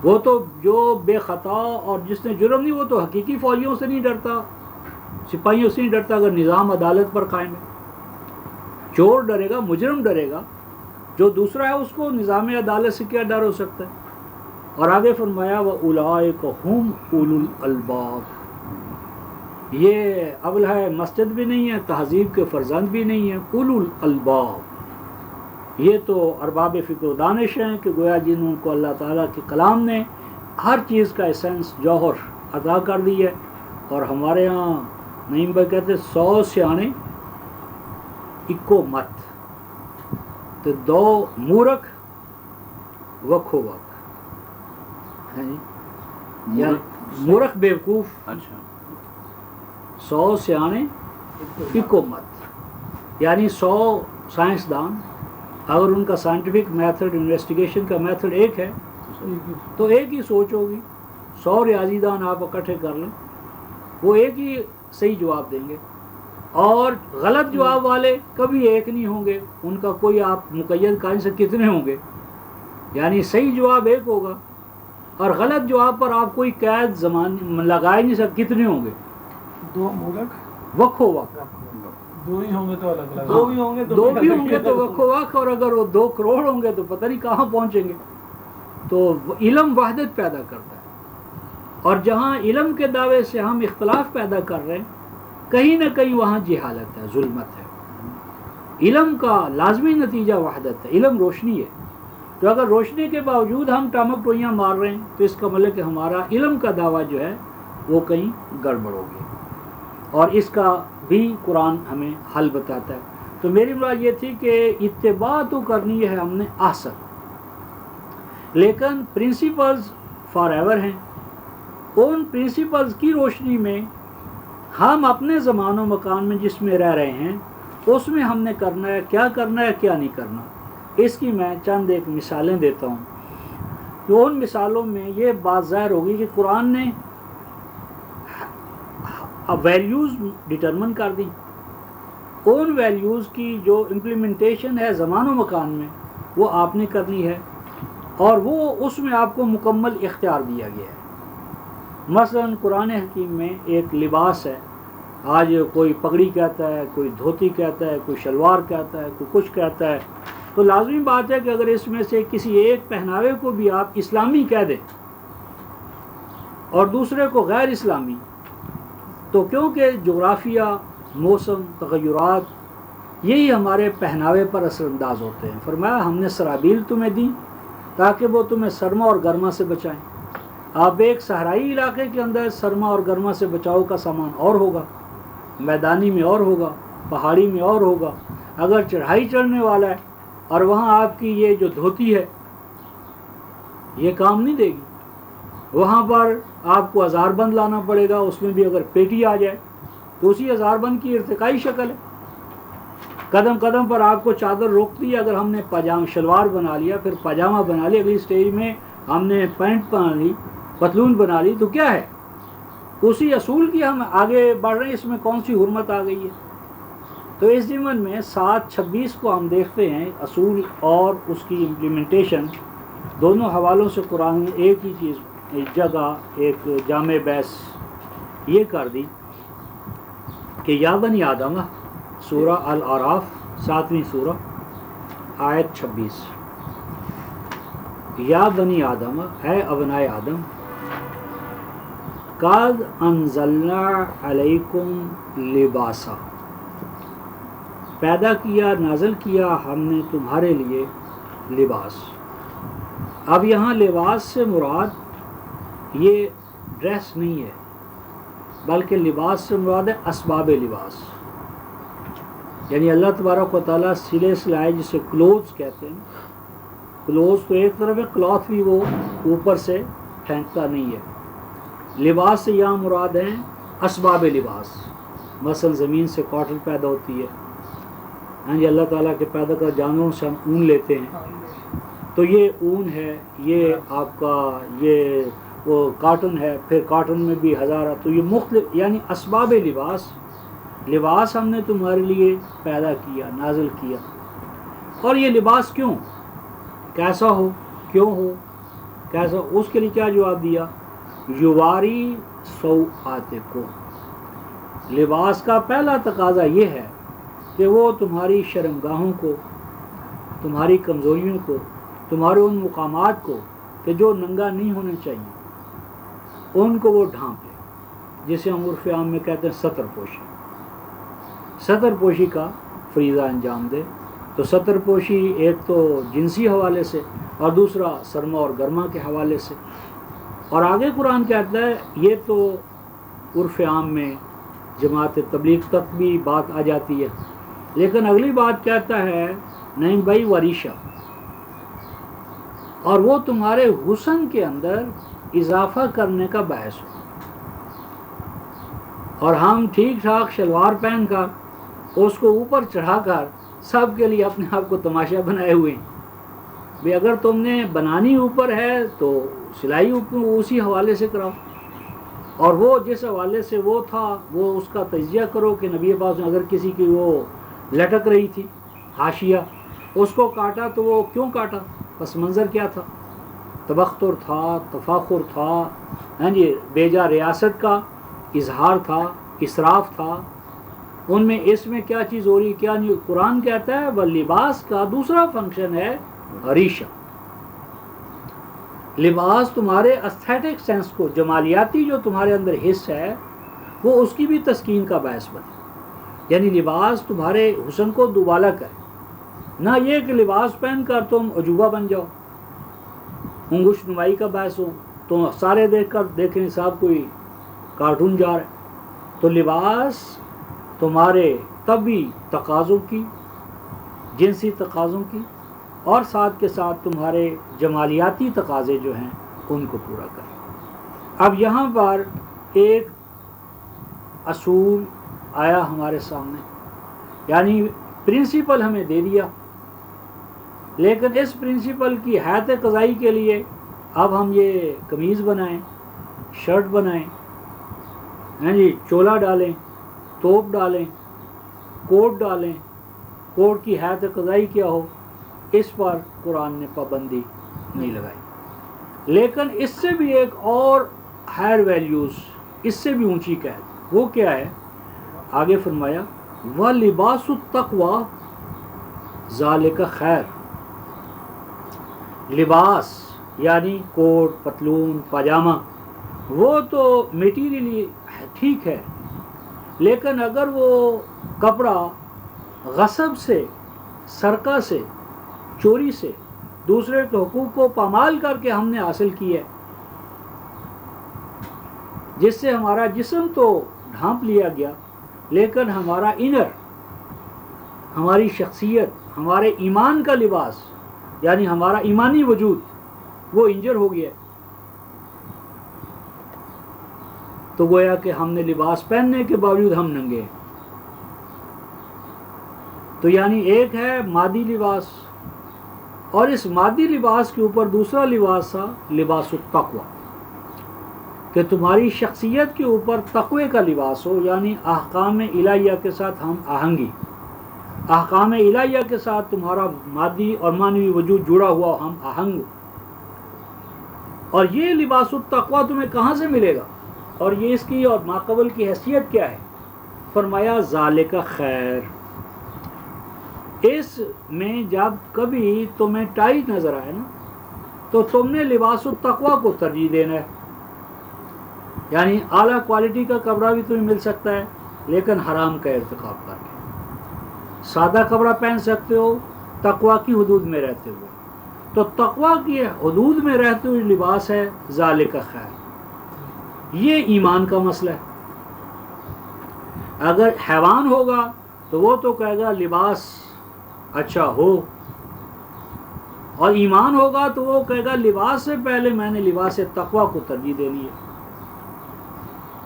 وہ تو جو بے خطا اور جس نے جرم نہیں وہ تو حقیقی فوجیوں سے نہیں ڈرتا، سپاہیوں سے نہیں ڈرتا اگر نظام عدالت پر قائم ہے. چور ڈرے گا، مجرم ڈرے گا، جو دوسرا ہے اس کو نظام عدالت سے کیا ڈر ہو سکتا ہے. اور آگے فرمایا وَأُولَئِكَ هُمْ أُولُو الْأَلْبَابِ، یہ ابلہ مسجد بھی نہیں ہے، تہذیب کے فرزند بھی نہیں ہے. اولو الالباب، یہ تو ارباب فکر و دانش ہیں کہ گویا جن کو اللہ تعالیٰ کے کلام نے ہر چیز کا ایسنس جوہر عطا کر دی ہے. اور ہمارے یہاں نعیم بھائی کہتے 100 سیانے اکو مت، تو 2 مورخ وکھو وق. مورخ بیوقوف، اچھا 100 سیانے اکو مت، یعنی 100 سائنسدان اگر ان کا سائنٹیفک میتھڈ انویسٹیگیشن کا میتھڈ ایک ہے تو ایک ہی سوچ ہوگی. 100 ریاضی دان آپ اکٹھے کر لیں، وہ ایک ہی صحیح جواب دیں گے، اور غلط جواب والے کبھی ایک نہیں ہوں گے. ان کا کوئی آپ مقید کہیں سے کتنے ہوں گے، یعنی صحیح جواب ایک ہوگا اور غلط جواب پر آپ کوئی قید زمان لگا ہی نہیں سکتے کتنے ہوں گے. 2 مورخ وقو وق، 2 ہی ہوں گے تو الگ الگ، 2 بھی ہوں گے تو 2 بھی ہوں گے تو وقو وق، اور اگر وہ 2 کروڑ ہوں گے تو پتہ نہیں کہاں پہنچیں گے. تو علم وحدت پیدا کرتا ہے، اور جہاں علم کے دعوے سے ہم اختلاف پیدا کر رہے ہیں کہیں نہ کہیں وہاں جہالت ہے، ظلمت ہے. علم کا لازمی نتیجہ وحدت ہے، علم روشنی ہے. تو اگر روشنی کے باوجود ہم ٹامک ٹوئیاں مار رہے ہیں تو اس کا مطلب کہ ہمارا علم کا دعویٰ جو ہے وہ کہیں گڑبڑ ہو گیا، اور اس کا بھی قرآن ہمیں حل بتاتا ہے. تو میری مراد یہ تھی کہ اتباع تو کرنی ہے ہم نے احسن، لیکن پرنسپلز فار ایور ہیں. ان پرنسپلز کی روشنی میں ہم اپنے زمان و مکان میں جس میں رہ رہے ہیں اس میں ہم نے کرنا ہے کیا نہیں کرنا. اس کی میں چند ایک مثالیں دیتا ہوں. تو ان مثالوں میں یہ بات ظاہر ہوگی کہ قرآن نے ویلیوز ڈٹرمن کر دی، ان ویلیوز کی جو امپلیمنٹیشن ہے زمان و مکان میں وہ آپ نے کرنی ہے، اور وہ اس میں آپ کو مکمل اختیار دیا گیا ہے. مثلا قرآن حکیم میں ایک لباس ہے، آج کوئی پگڑی کہتا ہے، کوئی دھوتی کہتا ہے، کوئی شلوار کہتا ہے، کوئی کچھ کہتا ہے. تو لازمی بات ہے کہ اگر اس میں سے کسی ایک پہناوے کو بھی آپ اسلامی کہہ دیں اور دوسرے کو غیر اسلامی، تو کیونکہ جغرافیہ، موسم، تغیرات یہی ہمارے پہناوے پر اثر انداز ہوتے ہیں. فرمایا ہم نے سرابیل تمہیں دی تاکہ وہ تمہیں سرما اور گرما سے بچائیں. آپ ایک صحرائی علاقے کے اندر سرما اور گرما سے بچاؤ کا سامان اور ہوگا، میدانی میں اور ہوگا، پہاڑی میں اور ہوگا. اگر چڑھائی چڑھنے والا ہے اور وہاں آپ کی یہ جو دھوتی ہے یہ کام نہیں دے گی، وہاں پر آپ کو ہزار بند لانا پڑے گا. اس میں بھی اگر پیٹی آ جائے تو اسی ہزار بند کی ارتقائی شکل ہے. قدم قدم پر آپ کو چادر روکتی ہے. اگر ہم نے پاجامہ شلوار بنا لیا، پھر پاجامہ بنا لیا، اگلی سٹیج میں ہم نے پینٹ پہن لی، پتلون بنا لی، تو کیا ہے اسی اصول کی ہم آگے بڑھ رہے ہیں. اس میں کون سی حرمت آ گئی ہے؟ تو اس ضمن میں 7:26 کو ہم دیکھتے ہیں اصول اور اس کی امپلیمنٹیشن دونوں حوالوں سے قرآن نے ایک ہی چیز، ایک جگہ، ایک جامع بحث یہ کر دی کہ یا بنی آدم، سورہ الاعراف 7ویں سورہ آیت 26، یا بنی آدم، اے ابنائے آدم، قد انزلنا علیکم لباسا، پیدا کیا، نازل کیا ہم نے تمہارے لیے لباس. اب یہاں لباس سے مراد یہ ڈریس نہیں ہے، بلکہ لباس سے مراد ہے اسباب لباس. یعنی اللہ تبارک و تعالیٰ سلے سلائے جسے کلوتھس کہتے ہیں، کلوتھس تو ایک طرف ہے، کلاتھ بھی وہ اوپر سے پھینکتا نہیں ہے. لباس سے یہاں مراد ہیں اسباب لباس. مثلا زمین سے کاٹن پیدا ہوتی ہے، ہاں جی، اللہ تعالیٰ کے پیدا کر جانوروں سے ہم اون لیتے ہیں، تو یہ اون ہے، یہ آپ کا یہ وہ کاٹن ہے، پھر کاٹن میں بھی ہزارہ، تو یہ مختلف یعنی اسباب لباس. لباس ہم نے تمہارے لیے پیدا کیا، نازل کیا. اور یہ لباس کیوں، کیسا ہو، کیوں ہو، کیسا، اس کے لیے کیا جواب دیا؟ یواری سوآتکم. لباس کا پہلا تقاضا یہ ہے کہ وہ تمہاری شرمگاہوں کو، تمہاری کمزوریوں کو، تمہارے ان مقامات کو کہ جو ننگا نہیں ہونے چاہیے ان کو وہ ڈھانپ لے، جسے ہم عرف عام میں کہتے ہیں ستر پوشی. ستر پوشی کا فریضہ انجام دے. تو ستر پوشی ایک تو جنسی حوالے سے اور دوسرا سرما اور گرما کے حوالے سے. اور آگے قرآن کہتا ہے یہ تو عرف عام میں جماعت تبلیغ تک بھی بات آ جاتی ہے، لیکن اگلی بات کہتا ہے نہیں بھائی وریشہ، اور وہ تمہارے حسن کے اندر اضافہ کرنے کا باعث ہو. اور ہم ٹھیک ٹھاک شلوار پہن کر اس کو اوپر چڑھا کر سب کے لیے اپنے آپ کو تماشا بنائے ہوئے ہیں. بھی اگر تم نے بنانی اوپر ہے تو سلائی اوپر اسی حوالے سے کراؤ، اور وہ جس حوالے سے وہ تھا وہ اس کا تجزیہ کرو کہ نبی پاک نے اگر کسی کی وہ لٹک رہی تھی حاشیہ، اس کو کاٹا تو وہ کیوں کاٹا، پس منظر کیا تھا، تبختر تھا، تفاخر تھا، ہاں جی، بیجا ریاست کا اظہار تھا، اسراف تھا، ان میں اس میں کیا چیز ہو رہی کیا نہیں. قرآن کہتا ہے وہ لباس کا دوسرا فنکشن ہے ریشہ. لباس تمہارے استھیٹک سینس کو، جمالیاتی جو تمہارے اندر حص ہے وہ اس کی بھی تسکین کا باعث بنے. یعنی لباس تمہارے حسن کو دوبالا کرے، نہ یہ کہ لباس پہن کر تم عجوبہ بن جاؤ، انگوش نمائی کا باعث ہو، تو سارے دیکھ کر دیکھیں صاحب کوئی کارٹون جا رہا ہے. تو لباس تمہارے طبعی تقاضوں کی، جنسی تقاضوں کی، اور ساتھ کے ساتھ تمہارے جمالیاتی تقاضے جو ہیں ان کو پورا کریں. اب یہاں پر ایک اصول آیا ہمارے سامنے، یعنی پرنسپل ہمیں دے دیا، لیکن اس پرنسپل کی حیات قضائی کے لیے اب ہم یہ قمیض بنائیں، شرٹ بنائیں، ہاں جی، چولا ڈالیں، توپ ڈالیں، کوٹ ڈالیں، کوٹ کی حیات قضائی کیا ہو، اس پر قرآن نے پابندی نہیں لگائی. لیکن اس سے بھی ایک اور ہائر ویلیوز، اس سے بھی اونچی قید، وہ کیا ہے؟ آگے فرمایا وَلِبَاسُ التَّقْوَىٰ ذَلِكَ خیر. لباس یعنی کوٹ، پتلون، پاجامہ، وہ تو میٹیریلی ٹھیک ہے، لیکن اگر وہ کپڑا غصب سے، سرقہ سے، چوری سے، دوسرے کے حقوق کو پامال کر کے ہم نے حاصل کیا ہے، جس سے ہمارا جسم تو ڈھانپ لیا گیا لیکن ہمارا انر، ہماری شخصیت، ہمارے ایمان کا لباس یعنی ہمارا ایمانی وجود وہ انجر ہو گیا، تو گویا کہ ہم نے لباس پہننے کے باوجود ہم ننگے ہیں. تو یعنی ایک ہے مادی لباس، اور اس مادی لباس کے اوپر دوسرا لباس تھا لباس التقویٰ، کہ تمہاری شخصیت کے اوپر تقوی کا لباس ہو، یعنی احکام الہیہ کے ساتھ ہم آہنگی، احکام الہیہ کے ساتھ تمہارا مادی اور معنوی وجود جڑا ہوا ہم آہنگ ہو. اور یہ لباس التقویٰ تمہیں کہاں سے ملے گا، اور یہ اس کی اور ماقبل کی حیثیت کیا ہے؟ فرمایا ذالک خیر. اس میں جب کبھی تمہیں ٹائٹ نظر آئے نا تو تم نے لباس التقویٰ کو ترجیح دینا ہے. یعنی اعلیٰ کوالٹی کا کپڑا بھی تمہیں مل سکتا ہے لیکن حرام کا ارتکاب کر کے. سادہ کپڑا پہن سکتے ہو تقویٰ کی حدود میں رہتے ہوئے، تو تقویٰ کی حدود میں رہتے ہوئے لباس ہے ذالک خیر. یہ ایمان کا مسئلہ ہے. اگر حیوان ہوگا تو وہ تو کہے گا لباس اچھا ہو، اور ایمان ہوگا تو وہ کہے گا لباس سے پہلے میں نے لباس تقویٰ کو ترجیح دینی ہے.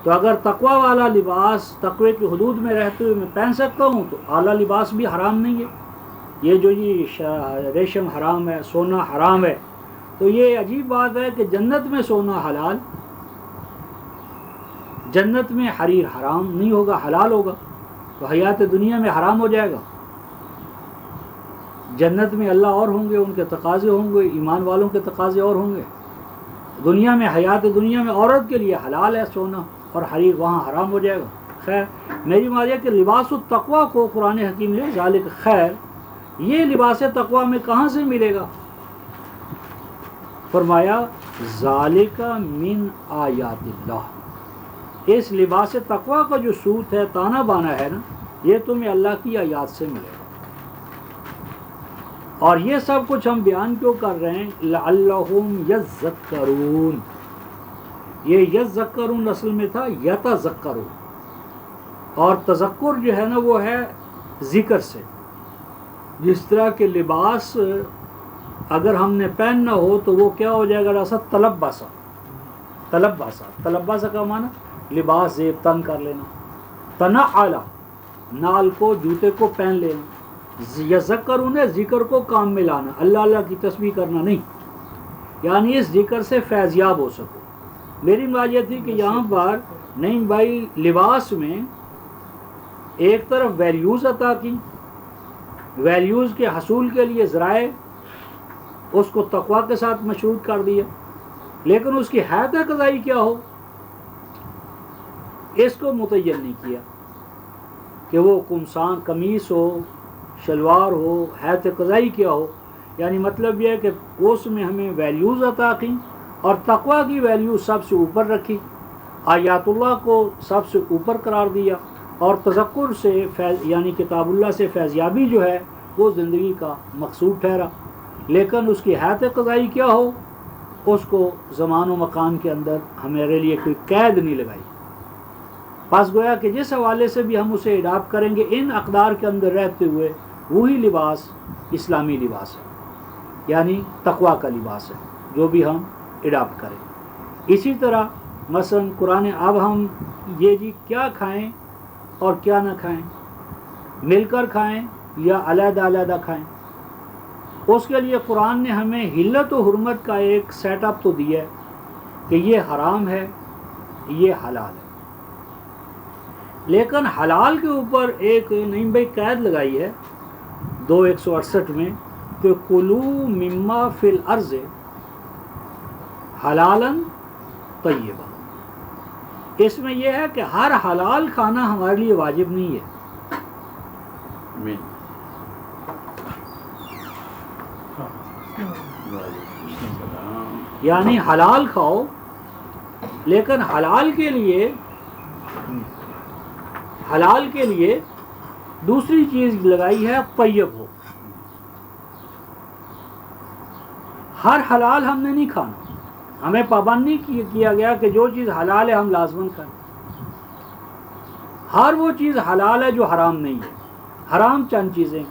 تو اگر تقویٰ والا لباس تقوی کی حدود میں رہتے ہوئے میں پہن سکتا ہوں تو اعلیٰ لباس بھی حرام نہیں ہے. یہ جو ریشم حرام ہے، سونا حرام ہے، تو یہ عجیب بات ہے کہ جنت میں سونا حلال، جنت میں حریر حرام نہیں ہوگا، حلال ہوگا، تو حیات دنیا میں حرام ہو جائے گا. جنت میں اللہ اور ہوں گے، ان کے تقاضے ہوں گے، ایمان والوں کے تقاضے اور ہوں گے. دنیا میں حیات دنیا میں عورت کے لیے حلال ہے سونا اور حریر، وہاں حرام ہو جائے گا. خیر میری ماریہ کہ لباس التقویٰ کو قرآن حکیم نے ذالک خیر، یہ لباس تقویٰ میں کہاں سے ملے گا؟ فرمایا ذالک من آیات اللہ. اس لباس تقویٰ کا جو سوت ہے، تانا بانا ہے نا، یہ تمہیں اللہ کی آیات سے ملے گا. اور یہ سب کچھ ہم بیان کیوں کر رہے ہیں؟ لعلہم یذکرون. یہ یذکرون اصل میں تھا یتذکرون، اور تذکر جو ہے نا وہ ہے ذکر سے. جس طرح کے لباس اگر ہم نے پہننا ہو تو وہ کیا ہو جائے گا؟ راسا تلبسا. تلبسا کا معنی لباس زیب تن کر لینا. تنعلا نال کو جوتے کو پہن لینا. یذکرون ذکر کو کام میں لانا، اللہ اللہ کی تسبیح کرنا نہیں، یعنی اس ذکر سے فیضیاب ہو سکو. میری بات یہ تھی کہ یہاں پر نہیں بھائی، لباس میں ایک طرف ویلیوز عطا کی، ویلیوز کے حصول کے لیے ذرائع اس کو تقوی کے ساتھ مشروط کر دیا، لیکن اس کی حیت قضائی کیا ہو اس کو متعین نہیں کیا کہ وہ قمصان قمیص ہو، شلوار ہو، حیت قضائی کیا ہو. یعنی مطلب یہ ہے کہ اس میں ہمیں ویلیوز عطا کی اور تقوی کی ویلیو سب سے اوپر رکھی، آیات اللہ کو سب سے اوپر قرار دیا، اور تذکر سے یعنی کتاب اللہ سے فیضیابی جو ہے وہ زندگی کا مقصود ٹھہرا. لیکن اس کی حیت قضائی کیا ہو اس کو زمان و مکان کے اندر ہمارے لیے کوئی قید نہیں لگائی. پس گویا کہ جس حوالے سے بھی ہم اسے اڈاپٹ کریں گے ان اقدار کے اندر رہتے ہوئے وہی لباس اسلامی لباس ہے، یعنی تقوی کا لباس ہے جو بھی ہم اڈاپٹ کریں. اسی طرح مثلا قرآن اب ہم یہ جی کیا کھائیں اور کیا نہ کھائیں، مل کر کھائیں یا علیحدہ علیحدہ کھائیں، اس کے لیے قرآن نے ہمیں حلت و حرمت کا ایک سیٹ اپ تو دیا ہے کہ یہ حرام ہے یہ حلال ہے. لیکن حلال کے اوپر ایک نعیم بھائی قید لگائی ہے 2:168 میں کہ کلو مما فی الارض حلالا طیبا. اس میں یہ ہے کہ ہر حلال کھانا ہمارے لیے واجب نہیں ہے. یعنی حلال کھاؤ، لیکن حلال کے لیے دوسری چیز لگائی ہے طیب ہو. ہر حلال ہم نے نہیں کھانا، ہمیں پابند نہیں کیا گیا کہ جو چیز حلال ہے ہم لازماً کھائیں. ہر وہ چیز حلال ہے جو حرام نہیں ہے. حرام چند چیزیں،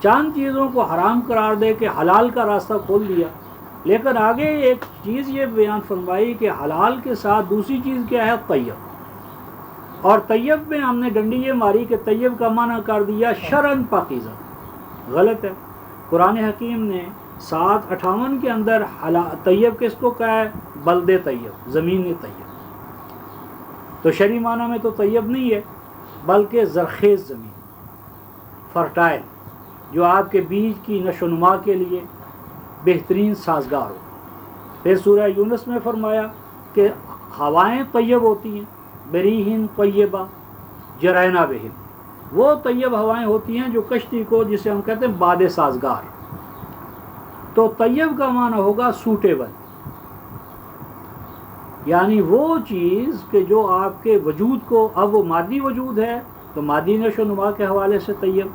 چند چیزوں کو حرام قرار دے کے حلال کا راستہ کھول دیا. لیکن آگے ایک چیز یہ بیان فرمائی کہ حلال کے ساتھ دوسری چیز کیا ہے؟ طیب. اور طیب میں ہم نے ڈنڈی یہ ماری کہ طیب کا معنی کر دیا شرعاً پاکیزہ. غلط ہے. قرآن حکیم نے 7:58 کے اندر طیب کس کو کہا ہے؟ بلد طیب، زمین طیب. تو شرعی معنی میں تو طیب نہیں ہے بلکہ زرخیز زمین، فرٹائل، جو آپ کے بیج کی نشو و نما کے لیے بہترین سازگار ہو. پھر سورہ یونس میں فرمایا کہ ہوائیں طیب ہوتی ہیں، بریہن طیبہ جرائنا بہن. وہ طیب ہوائیں ہوتی ہیں جو کشتی کو، جسے ہم کہتے ہیں باد سازگار. تو طیب کا معنی ہوگا سوٹیبل، یعنی وہ چیز کہ جو آپ کے وجود کو، اب وہ مادی وجود ہے تو مادی نشو و نما کے حوالے سے طیب،